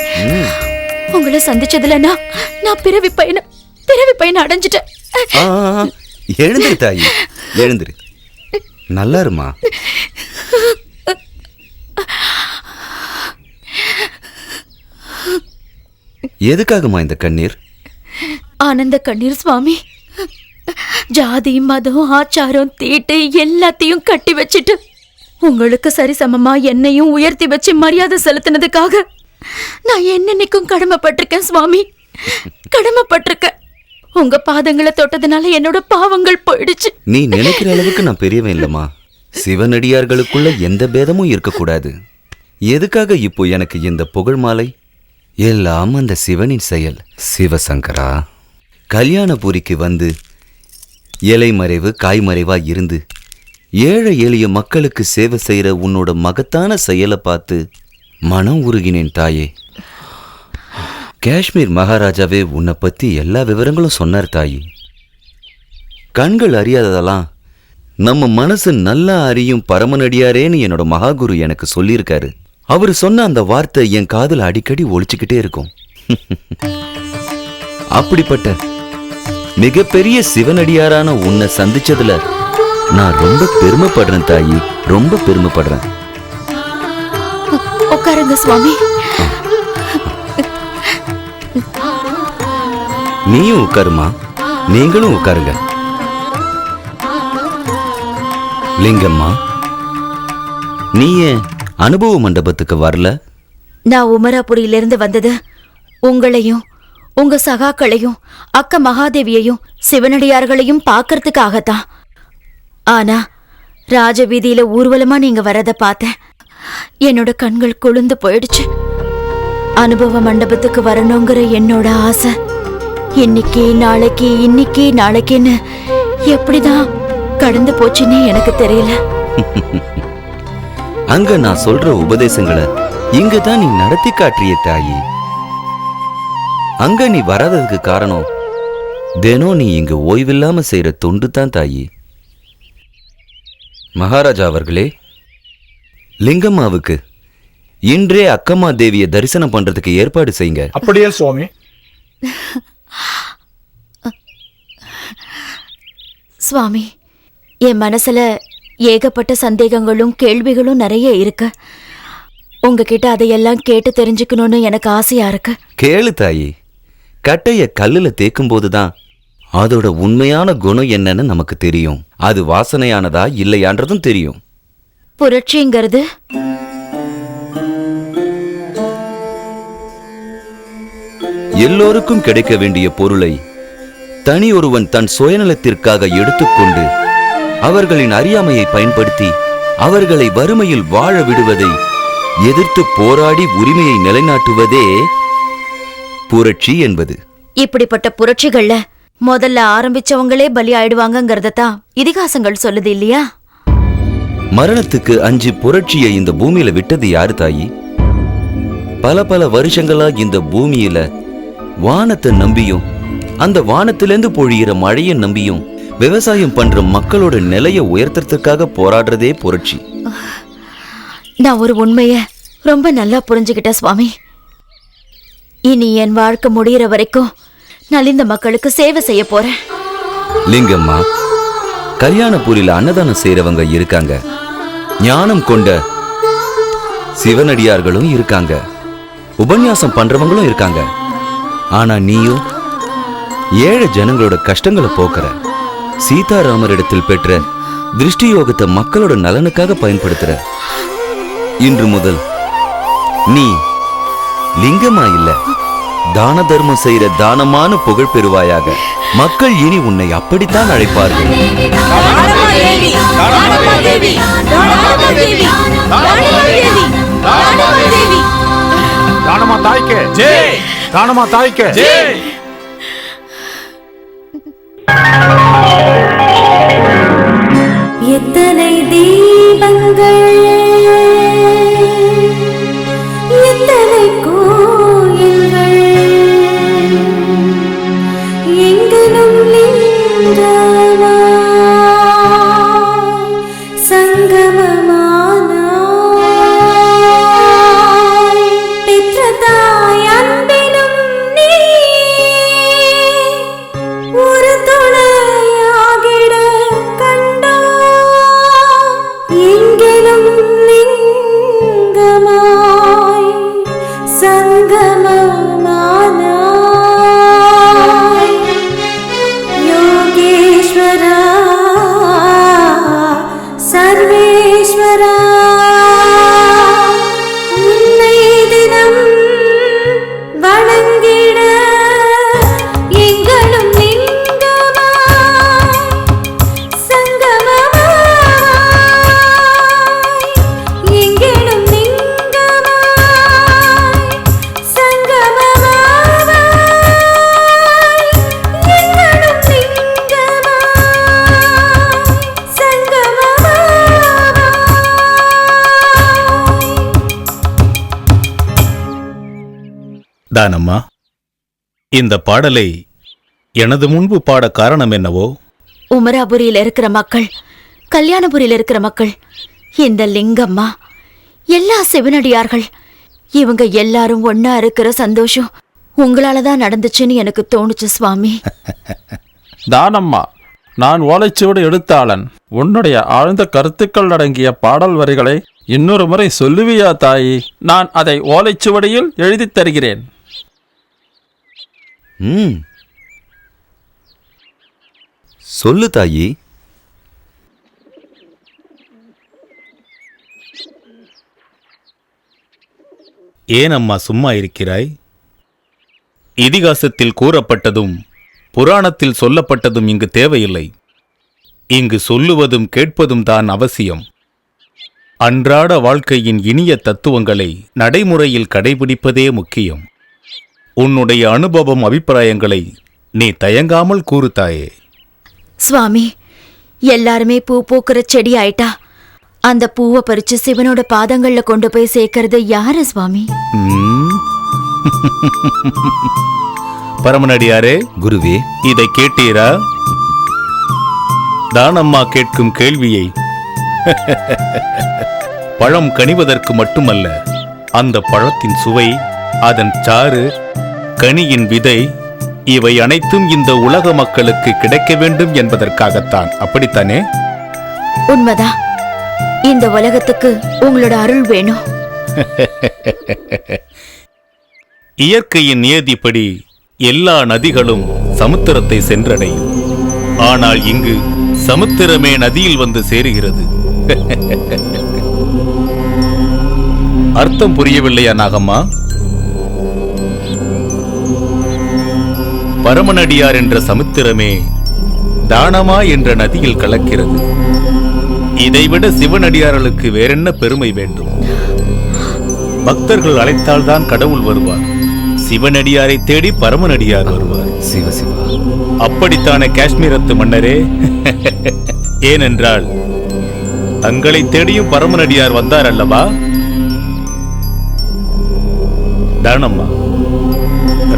உங்களை சந்திச்சதுல நான் பிறவி பயணம் அடைஞ்சிட்டேன். எழுந்திரு தாயி, எழுந்திரு. நல்லா இருமா. எதுக்காகமா இந்த கண்ணீர்? ஆனந்த கண்ணீர் சுவாமி. ஜாதி மதம் ஆச்சாரம் தீட்டு எல்லாத்தையும் கட்டி வச்சிட்டு உங்களுக்கு சரிசமமா என்னையும் உயர்த்தி வச்சு மரியாதை செலுத்தினதுக்காக நான் என்னன்னைக்கும் கடமைப்பட்டிருக்கேன் சுவாமி, கடமைப்பட்டிருக்கேன். உங்க பாதங்களை தொட்டதுனால என்னோட பாவங்கள் போயிடுச்சு. நீ நினைக்கிற அளவுக்கு நான் பெரியவன் இல்லம்மா. சிவனடியார்களுக்குள்ள எந்த பேதமும் இருக்கக்கூடாது. எதுக்காக இப்போ எனக்கு இந்த புகழ் மாலை? எல்லாம் அந்த சிவனின் செயல். சிவசங்கரா, கல்யாணபுரிக்கு வந்து இலைமறைவு காய்மறைவா இருந்து ஏழை எளிய மக்களுக்கு சேவை செய்யற உன்னோட மகத்தான செயலை பார்த்து மனம் உருகினேன் தாயே. காஷ்மீர் மகாராஜாவே உன்னை பத்தி எல்லா விவரங்களும் சொன்னார் தாயி. கண்கள் அறியாததெல்லாம் நம்ம மனசு நல்லா அறியும் பரமனடியாரேன்னு என்னோட மகாகுரு எனக்கு சொல்லியிருக்காரு. அவர் சொன்ன அந்த வார்த்தை என் காதுல அடிக்கடி ஒலிச்சுக்கிட்டே இருக்கும். அப்படிப்பட்ட மிகப்பெரிய சிவனடியாரான உன்னை சந்திச்சதுல நான் ரொம்ப பெருமைப்படுறேன் தாயி, ரொம்ப பெருமைப்படுறேன். உட்காருங்க சுவாமி. நீயும் உட்காருமா, நீங்களும் உட்காருங்க. லிங்கம்மா, நீ ஏன் அனுபவ மண்டபத்துக்கு வரல? நான் உமராபுரியிலிருந்து வந்தது உங்களையும் உங்க சகாக்களையும் அக்க மகாதேவியையும் சிவனடியார்களையும் பார்க்கறதுக்காகத்தான். ஆனா ராஜவீதியில ஊர்வலமா நீங்க வரத பார்த்தேன். என்னோட கண்கள் குளிர்ந்து போயிடுச்சு. அனுபவ மண்டபத்துக்கு வரணுங்கிற என்னோட ஆசை இன்னைக்கு நாளைக்குன்னு எப்படிதான் கடந்து போச்சுன்னு எனக்கு தெரியல. அங்க நான் சொல்ற உபதேசங்களை இங்கதான் நீ நடத்தி காட்டிய தாயி. அங்க நீ வராததுக்கு காரணம் தினம் நீ இங்க ஓய்வில்லாம செய்யற தொண்டு தான் தாயி. மகாராஜா அவர்களே, லிங்கம்மாவுக்கு இன்றே அக்கம்மா தேவியை தரிசனம் பண்றதுக்கு ஏற்பாடு செய்யுங்க. அப்படியே சுவாமி. சுவாமி, என் மனசுல ஏகப்பட்ட சந்தேகங்களும் கேள்விகளும் நிறைய இருக்கு. உங்ககிட்ட அதையெல்லாம் கேட்டு தெரிஞ்சுக்கணும்னு எனக்கு ஆசையா இருக்கு. கேளு தாயி. கட்டைய கல்லுல தேக்கும் போதுதான் அதோட உண்மையான குணம் என்னன்னு நமக்கு தெரியும். அது வாசனையானதா இல்லையான்றதும் தெரியும். புரட்சிங்கிறது எல்லோருக்கும் கிடைக்க வேண்டிய பொருளை தனி ஒருவன் தன் சுயநலத்திற்காக எடுத்துக்கொண்டு அவர்களின் அறியாமையை பயன்படுத்தி அவர்களை வறுமையில் வாழ விடுவதை எதிர்த்து போராடி உரிமையை நிலைநாட்டுவதே புரட்சி என்பது. இப்படிப்பட்ட புரட்சிகள்ல முதல்ல ஆரம்பிச்சவங்களே பலி ஆயிடுவாங்கங்கறதான் இதிகாசங்கள் சொல்லுது இல்லையா? மரணத்துக்கு அஞ்சு புரட்சியை இந்த பூமியில விட்டது யாரு தாயி? பல வருஷங்களா இந்த பூமியில வானத்தை நம்பியும் அந்த வானத்திலிருந்து பொழியிற மழையை நம்பியும் விவசாயம் பண்ற மக்களோட நிலையை உயர்த்துறதுக்காக போராடுறதே புரட்சி. நான் ஒரு உண்மைய ரொம்ப நல்லா புரிஞ்சுக்கிட்ட சுவாமி. இனி என் வாழ்க்கை முடிகிற வரைக்கும் நலிந்த மக்களுக்கு சேவை செய்ய போறேன். லிங்கம்மா, கல்யாணபுரியில அன்னதானம் செய்யறவங்க இருக்காங்க, ஞானம் கொண்ட சிவனடியார்களும் இருக்காங்க, உபன்யாசம் பண்றவங்களும் இருக்காங்க. ஆனா நீயும் ஏழை ஜனங்களோட கஷ்டங்களை போக்குற. சீதாராமரிடத்தில் பெற்ற திருஷ்டி யோகத்தை மக்களோட நலனுக்காக பயன்படுத்துற. இன்று முதல் நீ லிங்கமா இல்ல, தான தர்மம் செய்யற தானமான புகழ் பெறுவாயாக. மக்கள் இனி உன்னை அப்படித்தான் அழைப்பார்கள். தானமா தாய்க்கு ஜெய், தானமா தாய்க்கு ஜெய். எத்தனை தீபங்கள், எத்தனை கோயில்கள், எங்கனும் லிங்கமா சங்கமமானாய். பெற்ற தாய் அன்பிலும் நீ ஒரு துணையா தானம்மா, இந்த பாடலை எனது முன்பு பாட காரணம் என்னவோ? உமராபுரியில இருக்கிற மக்கள், கல்யாணபுரியில இருக்கிற மக்கள், இந்த லிங்கம்மா, எல்லா சிவனடியார்கள், இவங்க எல்லாரும் ஒன்னா இருக்கிற சந்தோஷம் உங்களாலதான் நடந்துச்சுன்னு எனக்கு தோணுச்சு சுவாமி. தானம்மா, நான் ஓலைச்சுவடு எழுத்தாளன். உன்னுடைய ஆழ்ந்த கருத்துக்கள் அடங்கிய பாடல் வரிகளை இன்னொரு முறை சொல்லுவியா தாயி? நான் அதை ஓலைச்சுவடியில் எழுதித் தருகிறேன். சொல்லு தாயி. ஏன் அம்மா சும்மா இருக்கிறாய்? இதிகாசத்தில் கூறப்பட்டதும் புராணத்தில் சொல்லப்பட்டதும் இங்கு தேவையில்லை. இங்கு சொல்லுவதும் கேட்பதும் தான் அவசியம். அன்றாட வாழ்க்கையின் இனிய தத்துவங்களை நடைமுறையில் கடைபிடிப்பதே முக்கியம். உன்னுடைய அனுபவம், அபிப்பிராயங்களை நீ தயங்காமல் கூறுத்தாயே. சுவாமி, எல்லாருமே பூ பூக்கிற செடி ஆயிட்டா அந்த பூவை பறிச்சு சிவனோட பாதங்கள்ல கொண்டு போய் சேர்க்கறது யாரு சுவாமி? பரமனடியாரே, குருவே, இதை கேட்டீரா? தானம்மா கேட்கும் கேள்வியை பழம் கனிவதற்கு மட்டுமல்ல, அந்த பழத்தின் சுவை, அதன் சாறு, கனியின் விதை, இவை அனைத்தும் இந்த உலக மக்களுக்கு கிடைக்க வேண்டும் என்பதற்காகத்தான். அப்படித்தானே? உண்மைதான். இந்த உலகத்துக்கு உங்களோட அருள் வேணும். இயற்கையின் நியதிப்படி எல்லா நதிகளும் சமுத்திரத்தை சென்றடையும். ஆனால் இங்கு சமுத்திரமே நதியில் வந்து சேருகிறது. அர்த்தம் புரியவில்லையா நாகம்மா? பரமனடியார் என்ற சமுத்திரமே தானமா என்ற நதியில் கலக்கிறது. இதைவிட சிவனடியார்களுக்கு வேறென்ன பெருமை வேண்டும்? பக்தர்கள் அழைத்தால்தான் கடவுள் வருவார். சிவனடியாரை தேடி பரமனடியார் வருவார். சிவசிவா, அப்படித்தானே காஷ்மீரத்து மன்னரே? ஏனென்றால் தங்களை தேடியும் பரமனடியார் வந்தார் அல்லவா? தானம்மா,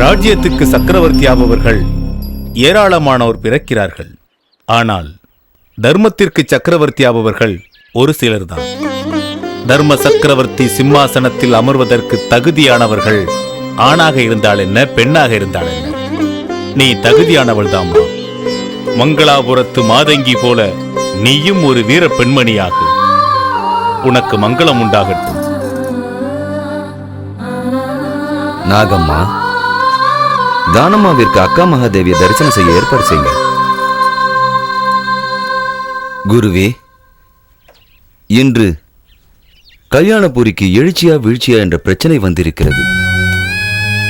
ராஜ்யத்துக்கு சக்கரவர்த்தி ஆபவர்கள் ஏராளமானோர் பிறக்கிறார்கள். ஆனால் தர்மத்திற்கு சக்கரவர்த்தி ஆபவர்கள் ஒரு சிலர்தான். தர்ம சக்கரவர்த்தி சிம்மாசனத்தில் அமர்வதற்கு தகுதியானவர்கள் ஆணாக இருந்தால் என்ன, பெண்ணாக இருந்தால் என்ன, நீ தகுதியானவள் தாம்மா. மங்களாபுரத்து மாதங்கி போல நீயும் ஒரு வீர பெண்மணியாக. உனக்கு மங்களம் உண்டாகட்டும். நாகம்மா, தானம்மாவிற்கு அக்கா மகாதேவியை தரிசனம் செய்ய ஏற்பாடு செய்யுங்க. குருவே, இன்று கல்யாணபுரிக்கு எழுச்சியா வீழ்ச்சியா என்ற பிரச்சனை வந்திருக்கிறது.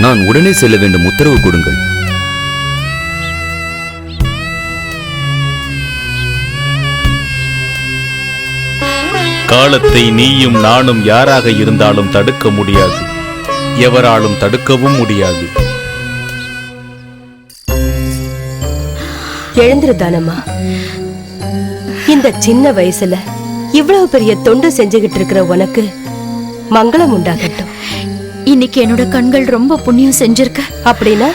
நான் உடனே செல்ல வேண்டும், உத்தரவு கொடுங்கள். காலத்தை நீயும் நானும் யாராக இருந்தாலும் தடுக்க முடியாது. எவராலும் தடுக்கவும் முடியாது. எழுந்திரு தானம்மா. இந்த சின்ன வயசுல இவ்வளவு பெரிய தொண்டு செஞ்சுகிட்டு இருக்கிற உனக்கு மங்களம் உண்டாகட்டும். இன்னைக்கு என்னோட கண்கள் ரொம்ப புண்ணியம் செஞ்சிருக்க. அப்படின்னா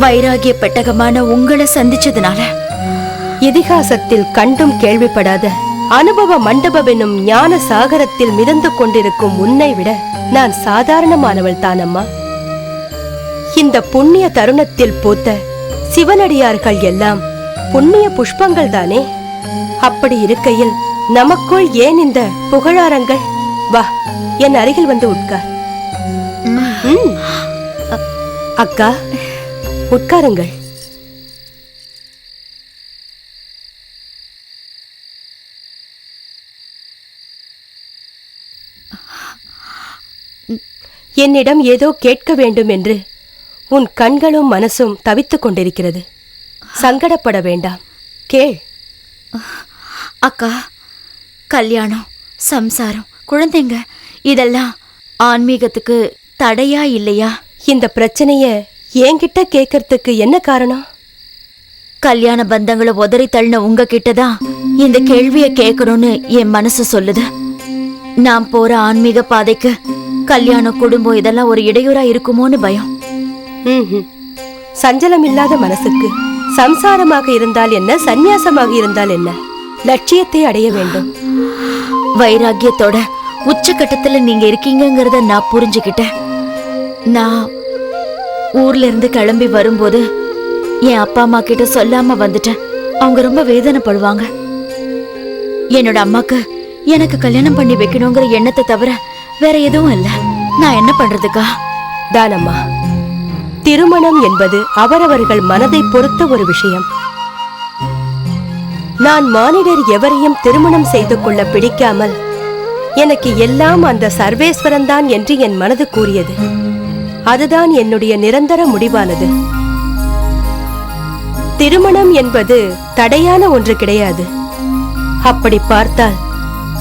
வைராகிய பெட்டகமான உங்களை சந்திச்சதுனால. இதிகாசத்தில் கண்டும் கேள்விப்படாத அனுபவ மண்டபம் என்னும் ஞான சாகரத்தில் மிதந்து கொண்டிருக்கும் உன்னை விட நான் சாதாரணமானவள் தானம்மா. இந்த புண்ணிய தருணத்தில் பூத்த சிவனடியார்கள் எல்லாம் புண்ணிய புஷ்பங்கள் தானே. அப்படி இருக்கையில் நமக்குள் ஏன் இந்த புகழாரங்கள்? வா, என் அருகில் வந்து உட்கார். அக்கா, உட்காருங்கள். என்னிடம் ஏதோ கேட்க வேண்டும் என்று உன் கண்களும் மனசும் தவித்துக் கொண்டிருக்கிறது. சங்கடப்பட வேண்டாம், கேள். அக்கா, கல்யாணம், சம்சாரம், குழந்தைங்க இதெல்லாம் ஆன்மீகத்துக்கு தடையா இல்லையா? இந்த பிரச்சனைய என்கிட்ட கேட்கறதுக்கு என்ன காரணம்? கல்யாண பந்தங்களை உதறி தள்ளின உங்ககிட்டதான் இந்த கேள்விய கேட்கணும்னு என் மனசு சொல்லுது. நான் போற ஆன்மீக பாதைக்கு கல்யாணம் குடும்பம் இதெல்லாம் ஒரு இடையூறா இருக்குமோன்னு பயம். சஞ்சலம் இல்லாத மனசுக்கு சம்சாரமாக இருந்தால் என்ன, சந்நியாசமாக இருந்தால் என்ன, லட்சியத்தை அடைய வேண்டும். வைராகியத்தோட உச்சகட்டத்துல நீங்க இருக்கீங்கங்கறத நான் புரிஞ்சுக்கிட்டேன். நான் ஊர்ல இருந்து கிளம்பி வரும்போது என் அப்பா அம்மா கிட்ட சொல்லாம வந்துட்டேன். அவங்க ரொம்ப வேதனைப்படுவாங்க. என்னோட அம்மாக்கு எனக்கு கல்யாணம் பண்ணி வைக்கணுங்கிற எண்ணத்தை தவிர வேற எதுவும் இல்ல. நான் என்ன பண்றதுக்கா? தானம்மா, திருமணம் என்பது அவரவர்கள் மனதை பொறுத்த ஒரு விஷயம். நான் மானிடர் எவரையும் திருமணம் செய்து கொள்ள பிடிக்காமல் எனக்கு எல்லாம் அந்த சர்வேஸ்வரன் தான் என்று என் மனது கூறியது. அதுதான் என்னுடைய நிரந்தர முடிவானது. திருமணம் என்பது தடையான ஒன்று கிடையாது. அப்படி பார்த்தால்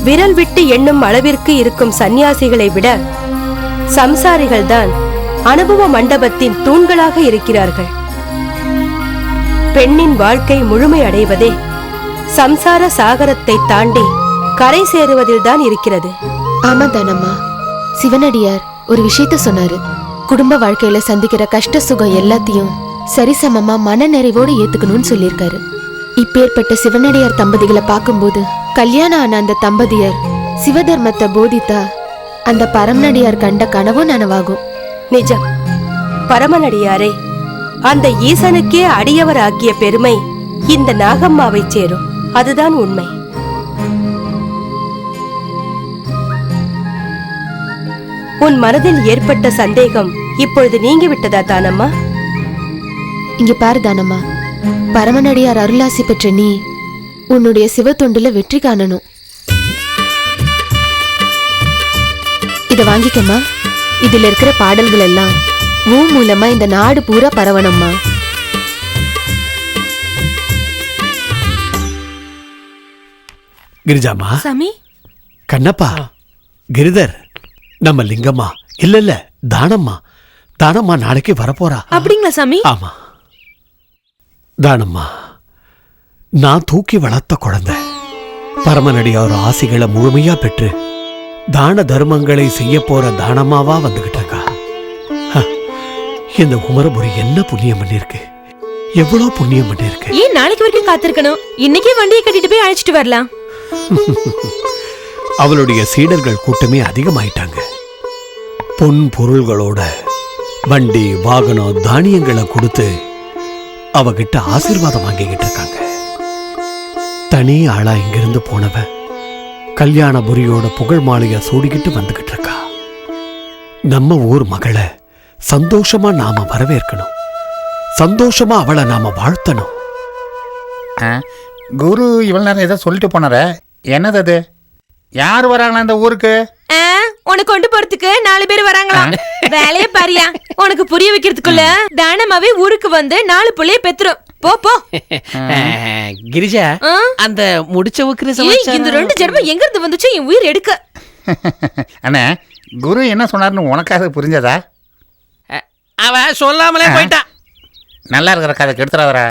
விரல் விட்டு எண்ணும் அளவிற்கு இருக்கும் சந்நியாசிகளை விட சம்சாரிகள் தான் அனுபவ மண்டபத்தின் தூண்களாக இருக்கிறார்கள். பெண்ணின் வாழ்க்கை முழுமை அடைவதே சம்சார சாகரத்தை தாண்டி கரை சேருவதில் தான் இருக்கிறது. ஆமா தானம்மா, சிவனடியார் ஒரு விஷயத்த சொன்னாரு. குடும்ப வாழ்க்கையில சந்திக்கிற கஷ்ட சுகம் எல்லாத்தையும் சரிசமமா மன நிறைவோடு ஏத்துக்கணும்னு சொல்லியிருக்காரு. இப்பேற்பட்ட சிவனடியார் தம்பதிகளை பார்க்கும்போது கல்யாணம் ஆன அந்த தம்பதியர் சிவதர்மத்தை போதித்தா அந்த பரமனடியார் கண்ட கனவும் நனவாகும். நிஜம். பரமனடியாரே அந்த ஈசனுக்கே அடியவராக்கிய பெருமை இந்த நாகம்மாவை சேரும். அதுதான் உண்மை. உன் மனதில் ஏற்பட்ட சந்தேகம் இப்பொழுது நீங்கி விட்டதா தானம்மா? இங்க பாரு தானம்மா, பரமனடியார் அருளாசி பெற்ற நீ உன்னுடைய சிவ தொண்டுல வெற்றி காணணும். இத வாங்கிக்கம்மா. இதுல இருக்கிற பாடல்கள் எல்லாம் ஊ மூலமா இந்த நாடு பூரா பரவணும்மா. கிரிஜாமா, சாமி, கண்ணப்பா, கிரிதர், நம்ம லிங்கம்மா, இல்ல தானம்மா. தானம்மா நாளைக்கு வரப்போறா. அப்படிங்களா சாமி? ஆமா தானம்மா, நான் தூக்கி வளர்த்த குழந்தை பரமனடியார் ஆசிகளை முழுமையா பெற்று தான தர்மங்களை செய்ய போற தானம்மாவா வந்துகிட்டு இருக்கா. இந்த குமரபுரி என்ன புண்ணியம் பண்ணிருக்கு, எவ்வளவு புண்ணியம் பண்ணிருக்கு. ஏன் நாளைக்கு வரைக்கும் காத்திருக்கணும்? இன்னைக்கே வண்டியை கட்டிட்டு போய் அழைச்சிட்டு வரலாம். அவளுடைய சீடர்கள் கூட்டமே அதிகமாயிட்டாங்க. பொன் பொருள்களோட வண்டி வாகனம் தானியங்களை கொடுத்து அவகிட்ட ஆசீர்வாதம் வாங்கிக்கிட்டு இருக்காங்க. தனி ஆளா இங்கிருந்து போனவ கல்யாணபுரியோட புகழ் மாலைய சூடிக்கிட்டு வந்துகிட்டு இருக்கா. நம்ம ஊர் மகளை சந்தோஷமா நாம வரவேற்கணும், சந்தோஷமா அவளை நாம வாழ்த்தணும். குரு இவ்வளவு நேரம் ஏதோ சொல்லிட்டு போனார, என்னது அது? யார் வராங்களா இந்த ஊருக்கு? உனக்கு கொண்டு போறதுக்கு 4 பேர் வராங்களா? வேலைய பாரியா, உனக்கு புரிய வைக்கிறதுக்குள்ள தானமாவே ஊருக்கு வந்து 4 புள்ளைய பெத்துரும். போ போ. கிரிஜா, அந்த முடிச்ச இந்த 2 ஜென்மம் எங்க இருந்து வந்துச்சு என் உயிர் எடுக்க? அண்ணா, குரு என்ன சொன்னார்னு உனக்காக புரிஞ்சதா? அவ சொல்லாமலே போயிட்டா. நல்லா இருக்கிற கதை கெடுத்துறாதரா.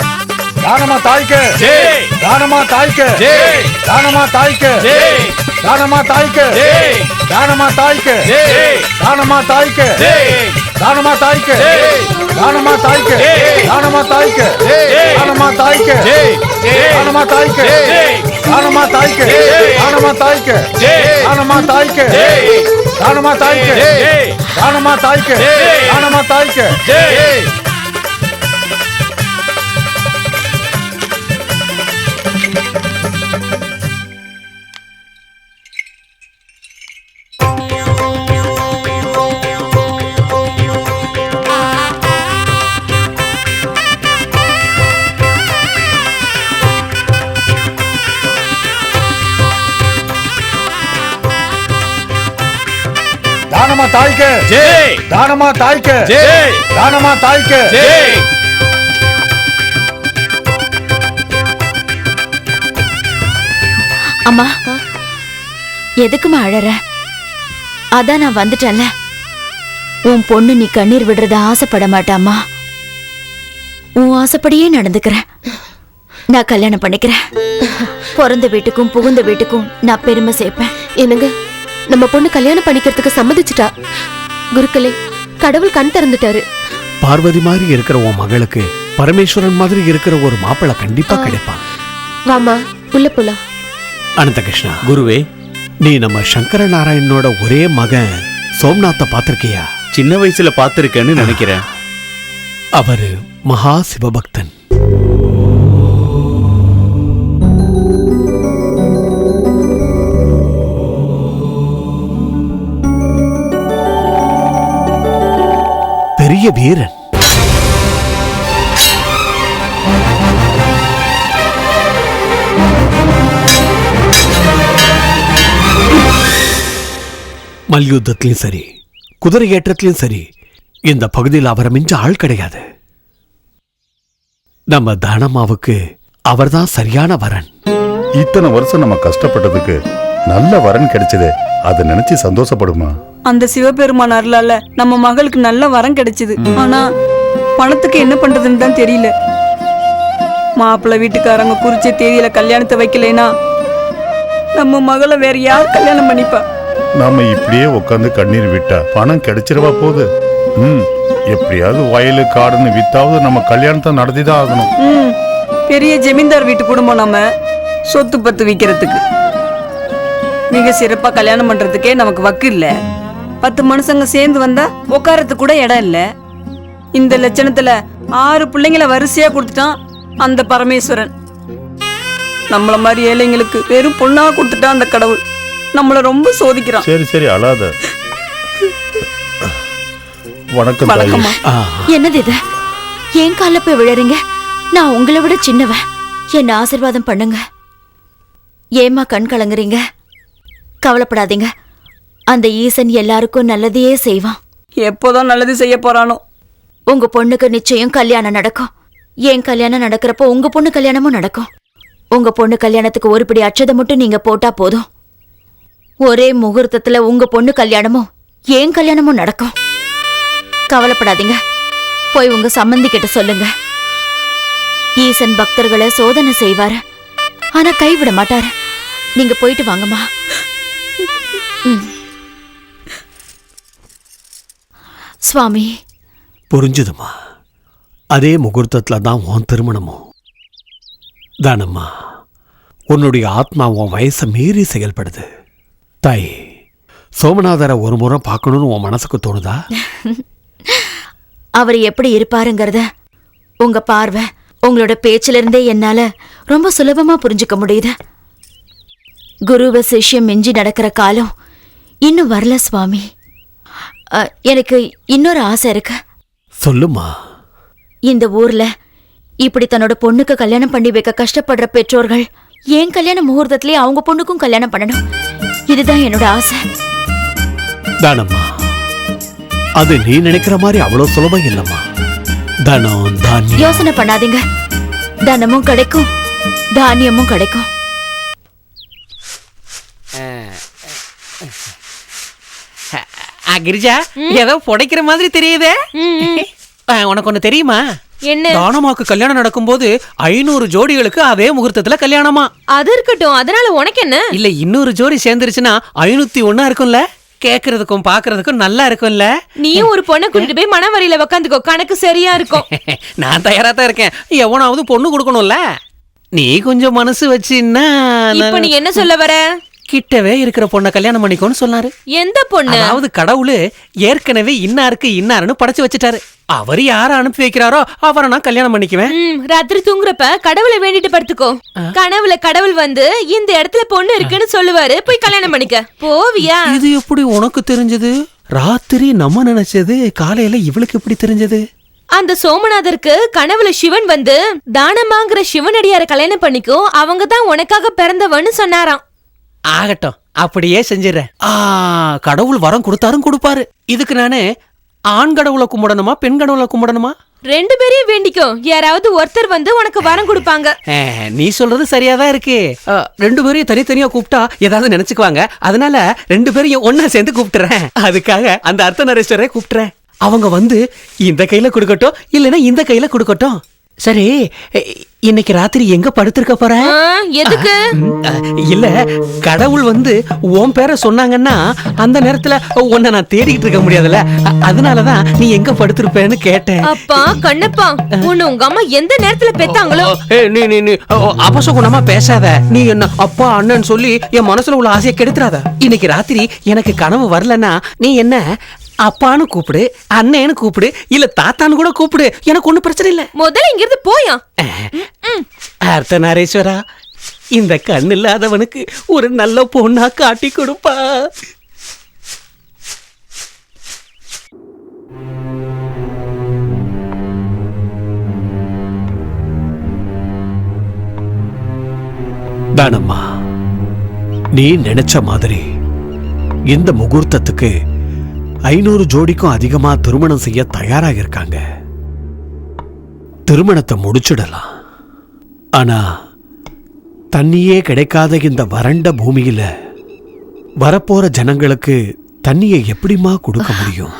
தானமா தாய்க்கு ஜெய், தானமா தாய்க்கு ஜெய், தானமா தாய்க்கு ஜெய், தானமா தாய்க்கு ஜெய், தானமா தாய்க்கு ஜெய், தானமா தாய்க்கு ஜெய், தானமா தாய்க்கு ஜெய், தானமா தாய்க்கு ஜெய், தானமா தாய்க்கு ஜெய், தானமா தாய்க்கு ஜெய், தானமா தாய்க்கு ஜெய், தானமா தாய்க்கு ஜெய், தானமா தாய்க்கு ஜெய், தானமா தாய்க்கு ஜெய், தானமா தாய்க்கு ஜெய், தானமா தாய்க்கு ஜெய், தானமா தாய்க்கு ஜெய். தானமா தாய்க்கு ஜெய், தானமா தாய்க்கு ஜெய், தானமா தாய்க்கு ஜெய். அம்மா, எதுக்குமா அழற? அதான் நான் வந்துட்டேன்ல. உன் பொண்ணு நீ கண்ணீர் விடுறத ஆசைப்பட மாட்டாமா. உன் ஆசைப்படியே நடந்துக்கிறேன். நான் கல்யாணம் பண்ணிக்கிறேன். பிறந்த வீட்டுக்கும் புகுந்த வீட்டுக்கும் நான் பெருமை சேர்ப்பேன். என்னங்க, நம்ம பொண்ணு கல்யாணம் பண்ணிக்கிறதுக்கு சம்மதிச்சிட்டா. குருக்களே, கடவுள் கண் திறந்துட்டாரு. பார்வதி மாதிரி இருக்கிற உன் மகளுக்கு பரமேஸ்வரன் மாதிரி இருக்கிற ஒரு மாப்பிள்ளை கண்டிப்பா கிடைப்பான். வாமா, உள்ள போலாம். அனந்த கிருஷ்ணா, குருவே, நீ நம்ம சங்கர நாராயணனோட ஒரே மகன் சோம்நாத்த பாத்திருக்கியா? சின்ன வயசுல பாத்திருக்கேன்னு நினைக்கிறேன். அவரு மகா சிவபக்தன். பெரிய வீரன். மல்யுத்தத்திலும் சரி, குதிரை ஏற்றத்திலும் சரி, இந்த பகுதியில் அவரை மிஞ்ச ஆள் கிடையாது. நம்ம தானம்மாவுக்கு அவர்தான் சரியான வரன். இத்தனை வருஷம் நம்ம கஷ்டப்பட்டதுக்கு நல்ல வரன் கிடைச்சது. அதை நினைச்சு சந்தோஷப்படுமா? அந்த சிவபெருமான் அருளால நம்ம மகளுக்கு நல்ல வரம் கிடைச்சது. ஆனா பணத்துக்கு என்ன பண்றதுன்னு தான் தெரியல. மாப்பிள்ளை வீட்டுக்காரங்க குறிச்ச தேதியில கல்யாணத்தை வைக்கலைனா நம்ம மகளை வேற யார் கல்யாணம் பண்ணிப்பா? நாம இப்படியே உட்காந்து கண்ணீர் விட்டா பணம் கிடைச்சிருவா போகுது. எப்படியாவது வயலு காடுன்னு வித்தாவது நம்ம கல்யாணத்தை நடத்திதான் ஆகணும். பெரிய ஜமீன்தார் வீட்டு குடும்பம், நம்ம சொத்து பத்து விற்கிறதுக்கு மிக சிறப்பா கல்யாணம் பண்றதுக்கே நமக்கு வக்கு இல்ல. 10 மனுஷங்க சேர்ந்து வந்தா உட்காரத்துக்கு கூட இடம் இல்ல. இந்த லட்சணத்துல 6 பிள்ளைங்களை வரிசையா கொடுத்துட்டான் அந்த பரமேஸ்வரன். நம்மள மாதிரி ஏழைங்களுக்கு வெறும் பொண்ணா கொடுத்துட்டான் அந்த கடவுள். நம்மள ரொம்ப சோதிக்கிறான். சரி சரி, அழாத. வணக்கம் தாயி. என்னது இது? என் கால போய் விழறீங்க? நான் உங்களை விட சின்னவன். என்ன ஆசீர்வாதம் பண்ணுங்க. ஏமா கண் கலங்குறீங்க? கவலைப்படாதீங்க, அந்த ஈசன் எல்லாருக்கும் நல்லதையே செய்வான். எப்போதான் நல்லது செய்ய போறானோ. உங்க பொண்ணுக்கு நிச்சயம் கல்யாணம் நடக்கும். என் கல்யாணம் நடக்கிறப்போ உங்க பொண்ணு கல்யாணமும் நடக்கும். உங்க பொண்ணு கல்யாணத்துக்கு ஒரு பிடி அட்சதை மட்டும் நீங்க போட்டா போதும். ஒரே முகூர்த்தத்துல உங்க பொண்ணு கல்யாணமும் என் கல்யாணமும் நடக்கும். கவலைப்படாதீங்க, போய் உங்க சம்பந்தி கிட்ட சொல்லுங்க. ஈசன் பக்தர்களை சோதனை செய்வாரு, ஆனா கைவிட மாட்டாரு. நீங்க போயிட்டு வாங்கம்மா. சுவாமி. புரிஞ்சுதுமா. அதே முகூர்த்தத்துல தான் உன் திருமணமும். தானம்மா, உன்னுடைய ஆத்மா உன் வயசை மீறி செயல்படுது. தாய், சோமநாதரை ஒரு முறை பார்க்கணும்னு உன் மனசுக்கு தோணுதா? அவர் எப்படி இருப்பாருங்கிறத உங்க பார்வை, உங்களோட பேச்சில இருந்தே என்னால ரொம்ப சுலபமா புரிஞ்சுக்க முடியுது. குருவ சிஷ்யம் மிஞ்சி நடக்கிற காலம் இன்னும் வரல சுவாமி. எனக்கு இன்னொரு ஆசை இருக்கு. சொல்லுமா. இந்த ஊர்ல இப்படி தன்னோட பொண்ணுக்கு கல்யாணம் பண்ணி வைக்க கஷ்டப்படுற பெற்றோர்கள் ஏன் கல்யாண முகூர்த்தத்திலே அவங்க பொண்ணுக்கும் கல்யாணம் பண்ணணும். இதுதான் என்னோட ஆசை. தானம்மா, அது நீ நினைக்கிற மாதிரி அவ்வளவு சுலபம் இல்லம்மா. தனம் தானியம். யோசனை பண்ணாதீங்க, தனமும் கிடைக்கும், தானியமும் கிடைக்கும். கிரிஜா, ஏதோ புடைக்கிற மாதிரி தெரியுதே. உனக்கு ஒண்ணு தெரியுமா? என்ன? தானமாக்கு கல்யாணம் நடக்கும்போது 500 ஜோடிகளுக்கு அதே முகூர்த்தத்துல கல்யாணமா. அது இருக்கட்டும், அதனால உனக்கு என்ன? இல்ல, 200 ஜோடி சேர்ந்துருச்சுன்னா 501 இருக்கும்ல. கேக்குறதுக்கும் பாக்குறதுக்கும் நல்லா இருக்கும்ல. நீயும் ஒரு பொண்ணை கூட்டிட்டு போய் மனவரியில உக்காந்துக்கோ, கணக்கு சரியா இருக்கும். நான் தயாரா தான் இருக்கேன். எவனாவது பொண்ணு கொடுக்கணும்ல. நீ கொஞ்சம் மனசு வச்சுன்னா. இப்ப நீ என்ன சொல்ல வர? கிட்டவே இருக்கிற பொண்ணை கல்யாணம் பண்ணிக்கோன்னு சொன்னாரு. எந்த பொண்ணு? அதாவது கடவுளு ஏற்கனவே இன்னாருக்கு இன்னாருன்னு படைச்சு வச்சுட்டாரு. அவர் யார அனுப்பி வைக்கிறாரோ அவரை நான் கல்யாணம் பண்ணிக்குவேன். ராத்திரி தூங்குறப்ப கடவுளை வேண்டிட்டு படுத்துக்கோ. கனவுல கடவுள் வந்து இந்த இடத்துல பொண்ணு இருக்குன்னு சொல்லுவாரு, போய் கல்யாணம் பண்ணிக்க. போவியா? இது எப்படி உனக்கு தெரிஞ்சது? ராத்திரி நம்ம நினைச்சது காலையில இவளுக்கு எப்படி தெரிஞ்சது? அந்த சோமநாதருக்கு கனவுல சிவன் வந்து தானமாங்கிற சிவனடியார கல்யாணம் பண்ணிக்கும், அவங்க தான் உனக்காக பிறந்தவன்னு சொன்னாராம். ஆகட்டும், அப்படியே செஞ்சிடறேன். கடவுள் வரம் கொடுத்தாரும் கொடுப்பாரு. இதுக்கு நானு ஆண் கடவுளை கும்பிடணுமா பெண் கடவுளை கும்பிடணுமா? 2 பேரையும் வேண்டிக்கோ. யாராவது ஒருத்தர் வந்து உனக்கு வரம் கொடுப்பாங்க. நீ சொல்றது சரியாதான் இருக்கு. 2 பேரையும் தனித்தனியா கூப்பிட்டா ஏதாவது நினைச்சுக்குவாங்க. அதனால 2 பேரையும் ஒன்னா சேர்ந்து கூப்பிட்டுறேன். அதுக்காக அந்த அர்த்தநாரீஸ்வரரை கூப்பிட்டுறேன். அவங்க வந்து இந்த கையில கொடுக்கட்டும், இல்லைன்னா இந்த கையில கொடுக்கட்டும். சரி இன்னைக்கு ராத்திரி எங்க படுத்திருக்க போற? எதுக்கு? இல்ல கடவுள் வந்து உன் பேரை சொன்னாங்கன்னா அந்த நேரத்துல உன்னை நான் தேடிக்கிட்டு இருக்க முடியாதுல்ல, அதனாலதான் நீ எங்க படுத்திருப்பேன்னு கேட்டேன். அப்பா கண்ணப்பா, உன்னை உங்க அம்மா எந்த நேரத்துல பெத்தாங்களோ? நீ அபசகுணமா பேசாத. நீ என்ன அப்பா அண்ணன் சொல்லி என் மனசுல உள்ள ஆசையை கெடுத்துறாத. இன்னைக்கு ராத்திரி எனக்கு கனவு வரலன்னா நீ என்ன அப்பான்னு கூப்பிடு, அண்ணேன்னு கூப்பிடு, இல்ல தாத்தான்னு கூட கூப்பிடு, எனக்கு ஒண்ணு பிரச்சனை இல்ல. முதல்ல இங்கிருந்து போயா. அர்த்தநாரீஸ்வரா, இந்த கண் இல்லாதவனுக்கு ஒரு நல்ல பொண்ணா காட்டி கொடுப்பா. தானம்மா, நீ நினைச்ச மாதிரி இந்த முகூர்த்தத்துக்கு 500 ஜோடிக்கும் அதிகமா திருமணம் செய்ய தயாராக இருக்காங்க. திருமணத்தை முடிச்சிடலாம். ஆனா தண்ணியே கிடைக்காத இந்த வறண்ட பூமியில வரப்போற ஜனங்களுக்கு தண்ணியை எப்படிமா கொடுக்க முடியும்?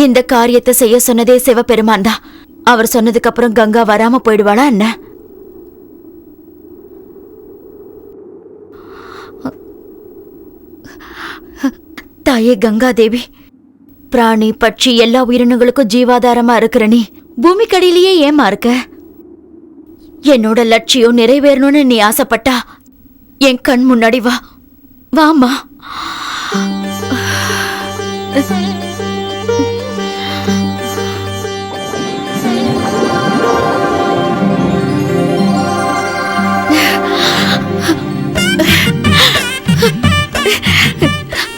இந்த காரியத்தை செய்ய சொன்னதே சிவபெருமான் தான். அவர் சொன்னதுக்கு அப்புறம் கங்கா வராம போயிடுவாளா என்ன? தாயே கங்கா தேவி, பிராணி பட்சி எல்லா உயிரினங்களுக்கும் ஜீவாதாரமா இருக்கிற நீ பூமிக்கடியிலேயே ஏமா இருக்க? என்னோட லட்சியம் நிறைவேறணும்னு நீ ஆசைப்பட்டா என் கண் முன்னாடி வா, வாமா.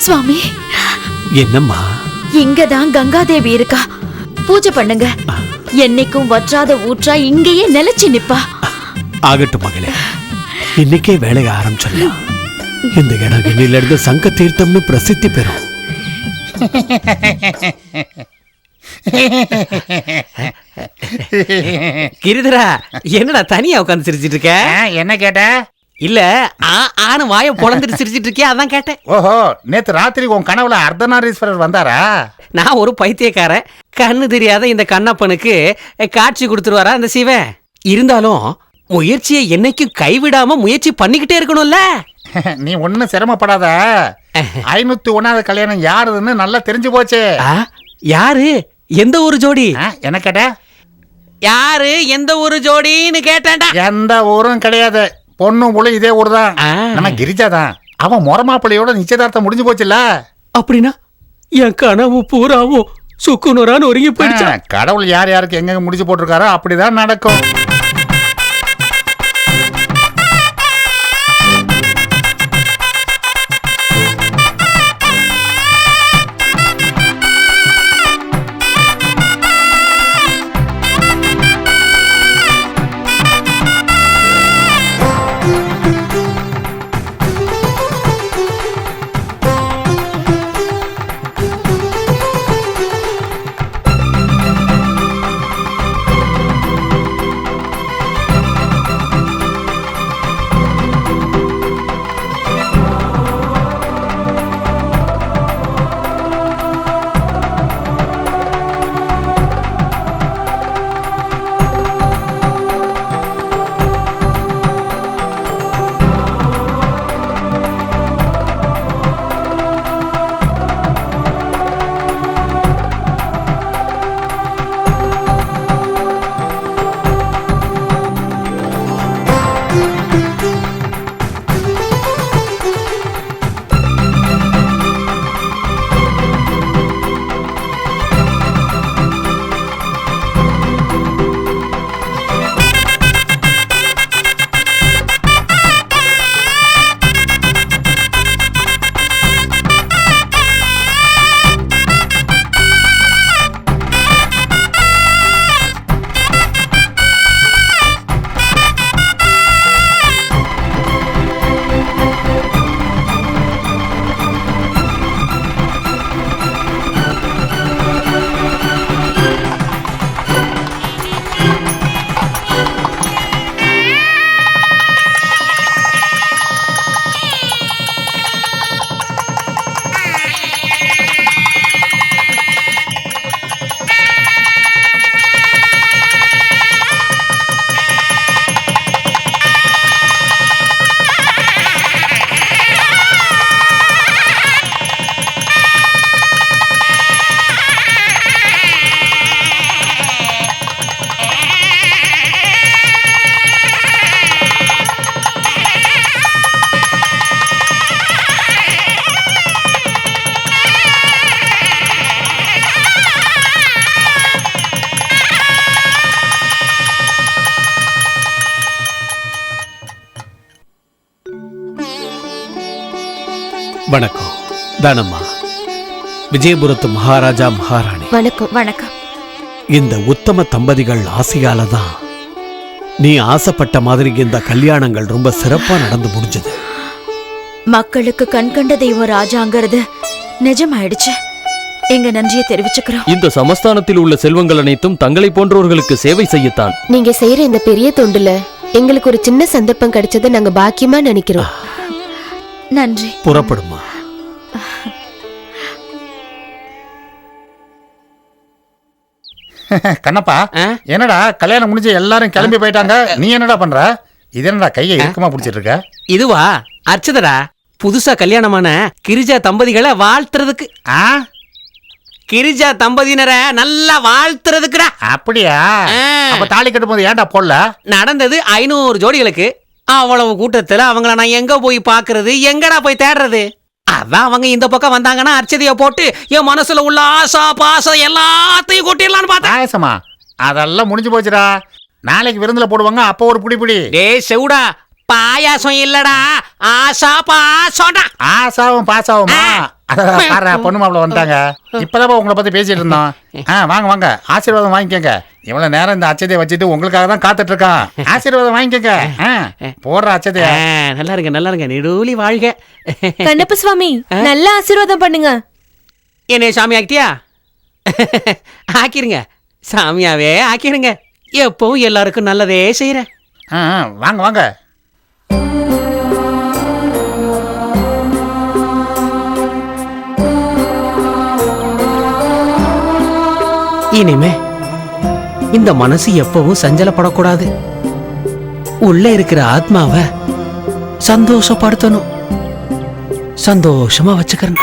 சுவாமி, என்னம்மா? இங்கதான் கங்காதேவி இருக்கா. பூஜை பண்ணுங்க. என்னைக்கும் வற்றாத ஊற்றா இங்கேயே நிலைச்சு நிப்பா. ஆகட்டும் மகளே, இன்னைக்கே வேலையை ஆரம்பிச்சிடலாம். இந்த இடம் இன்னிலிருந்து சங்க தீர்த்தம்னு பிரசித்தி பெறும். கிரிதரா, என்னடா தனியா உட்காந்து சிரிச்சிட்டு இருக்க? என்ன கேட்ட? இல்ல ஆனு வாய பொளந்துட்டு சிரிச்சிட்டு இருக்கே, அதான் கேட்டேன். ஓஹோ, நேத்து ராத்திரி உன் கனவுல அர்த்தநாரீஸ்வரர் வந்தாரா? நான் ஒரு பைத்தியக்காரன். கண்ணு தெரியாத இந்த கண்ணப்பனுக்கு காட்சி கொடுத்துருவாரா அந்த சிவன்? இருந்தாலும் முயற்சியை என்னைக்கும் கைவிடாம முயற்சி பண்ணிக்கிட்டே இருக்கணும்ல. நீ ஒன்னும் சிரமப்படாத. 501வது கல்யாணம் யாருன்னு நல்லா தெரிஞ்சு போச்சு. யாரு? எந்த ஒரு ஜோடி? என்ன கேட்ட? யாரு எந்த ஒரு ஜோடின்னு கேட்டேன்டா. எந்த ஊரும் கிடையாது, பொண்ணும் புள்ள இதே ஊர் தான். நம்ம கிரிஜா தான். அவன் மொரமாப்பிள்ளையோட நிச்சயதார்த்தம் முடிஞ்சு போச்சுல்ல. அப்படின்னா என் கனவு பூராவும் சுக்குநூறான்னு ஒருங்கி போயிடுச்சு. கடவுள் யார் யாருக்கு எங்க முடிச்சு போட்டிருக்காரோ அப்படிதான் நடக்கும். வணக்கம் தானம்மா. விஜயபுரத்து மகாராஜா மகாராணி. வணக்கம். வணக்கம். இந்த உத்தம தம்பதிகள் ஆசையால தான் நீ ஆசைப்பட்ட மாதிரி இந்த கல்யாணங்கள் ரொம்ப சிறப்பா நடந்து முடிஞ்சது. மக்களுக்கு கண்கண்ட தெய்வம் ராஜாங்கிறது நிஜமாயிடுச்சு. எங்க நன்றியை தெரிவிச்சுக்கிறோம். இந்த சமஸ்தானத்தில் உள்ள செல்வங்கள் அனைத்தும் தங்களை போன்றவர்களுக்கு சேவை செய்யத்தான். நீங்க செய்யற இந்த பெரிய தொண்டுல எங்களுக்கு ஒரு சின்ன சந்தர்ப்பம் கிடைச்சதை நாங்க பாக்கியமா நினைக்கிறோம். நன்றி. புறப்படுமா. கண்ணப்பா, என்னடா கல்யாணம் முடிஞ்சு எல்லாரும் கிளம்பி போயிட்டாங்க, நீ என்னடா பண்ற? இது என்னடா கையை இறுக்கமா பிடிச்சிட்டு இருக்க? இதுவா அர்ச்சதரா, புதுசா கல்யாணமான கிரிஜா தம்பதிகளை வாழ்த்துறதுக்கு. கிரிஜா தம்பதியினரை நல்லா வாழ்த்துறதுக்குடா. அப்படியா? அப்ப தாலி கட்டும் போது ஏன்டா போடல? நடந்தது 500 ஜோடிகளுக்கு. அவ்வளவு கூட்டத்துல அவங்கள நான் எங்க போய் பாக்குறது, எங்கடா போய் தேடுறது? அதான் அவங்க இந்த பக்கம் வந்தாங்கன்னா அர்ச்சதைய போட்டு என் மனசுல உள்ள ஆசா பாசம் எல்லாத்தையும் கொட்டிடலான்னு பார்த்தேன். ஆசமா அதெல்லாம் முடிஞ்சு போச்சுடா. நாளைக்கு விருந்துல போடுவாங்க, அப்போ ஒரு புடி. டேய் செவுடா, பாயாசம் இல்லடா, ஆசா பாசம்டா. ஆசாவும் பாசாவுமா? பாரு, பொண்ணு மாப்பிள்ள வந்துட்டாங்க. இப்பதான் உங்களை பத்தி பேசிட்டு இருந்தோம். வாங்க வாங்க, ஆசீர்வாதம் வாங்கிக்கங்க. இவ்வளவு நேரம் இந்த அச்சதையை வச்சுட்டு உங்களுக்காக தான் காத்துட்டு இருக்கான். ஆசீர்வாதம் வாங்கிக்கங்க. போடுற அச்சதைய. நல்லா இருங்க, நல்லா இருங்க, நெடுலி வாழ்க. கண்ணப்ப சுவாமி, நல்ல ஆசீர்வாதம் பண்ணுங்க. என்னைய சாமி ஆக்கிட்டியா? ஆக்கிருங்க, சாமியாவே ஆக்கிருங்க. எப்பவும் எல்லாருக்கும் நல்லதே செய்யறேன். வாங்க வாங்க. இனிமே இந்த மனசு எப்பவும் சஞ்சலப்படக்கூடாது. உள்ள இருக்கிற ஆத்மாவை சந்தோஷப்படுத்தணும், சந்தோஷமா வச்சுக்கிறேன்.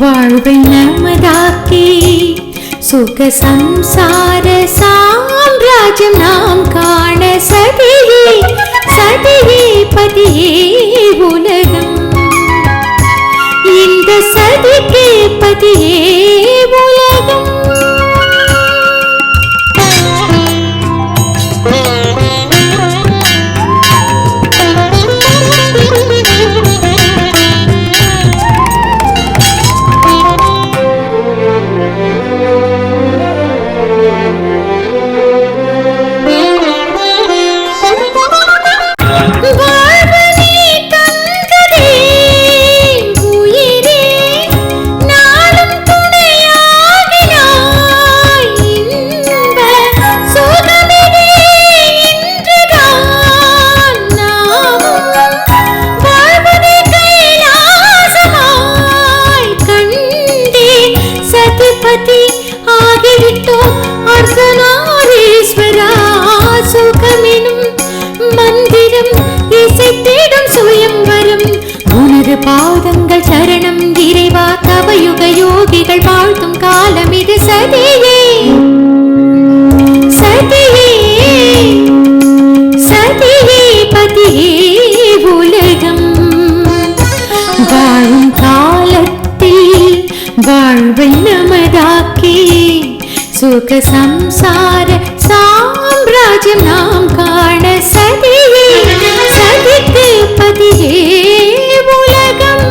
வாழ்வை நமதாக்கி சுக சம்சார சாம்ராஜ்யம் நாம் காண சதியே சதியே பதியே உலகம். இந்த சதிக்கு பதியே உலகம். பாதங்கள் சரணம் இறைவா, தவயுக யோகிகள் வாழ்த்தும் காலம் இது. சதியே சதியே சதியே பதியே உலகம். வாழும் காலத்தில் வாழ்வை நமதாக்கி சுக சம்சார சாம்ராஜ்யம் நாம் காண சதியே சதிக்கு பதியே உலகம்.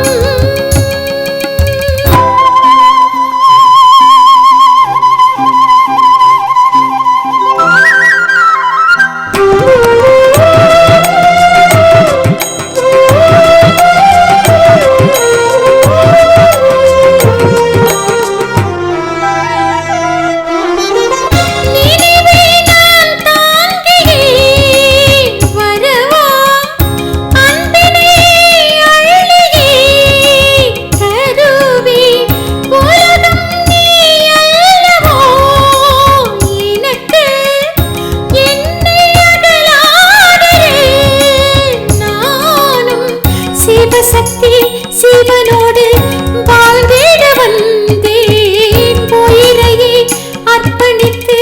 நினைவே நான் தாங்கி சக்தி சிவனோடு வாழ்ந்திட வந்தேன். உயிரையே அர்ப்பணித்து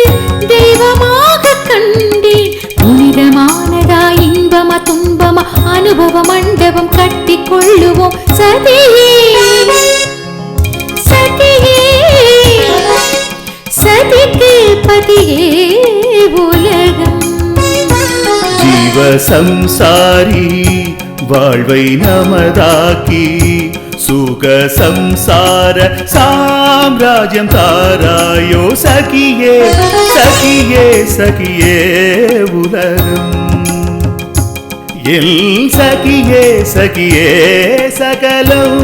தெய்வமாக கண்டேன். புனிதமானதா இன்பமா துன்பமா அனுபவ மண்டபம் கட்டி கொள்ளுவோம் சதியே சதியே சதிக்கு பதியே உலகம். ஜீவ சம்சாரி வாழ்வை நமதாக்கி சுக சம்சார சாம்ராஜ்யம் தாராயோ சகியே சகியே சகியே உலகம். எல் சகியே சகியே சகலம்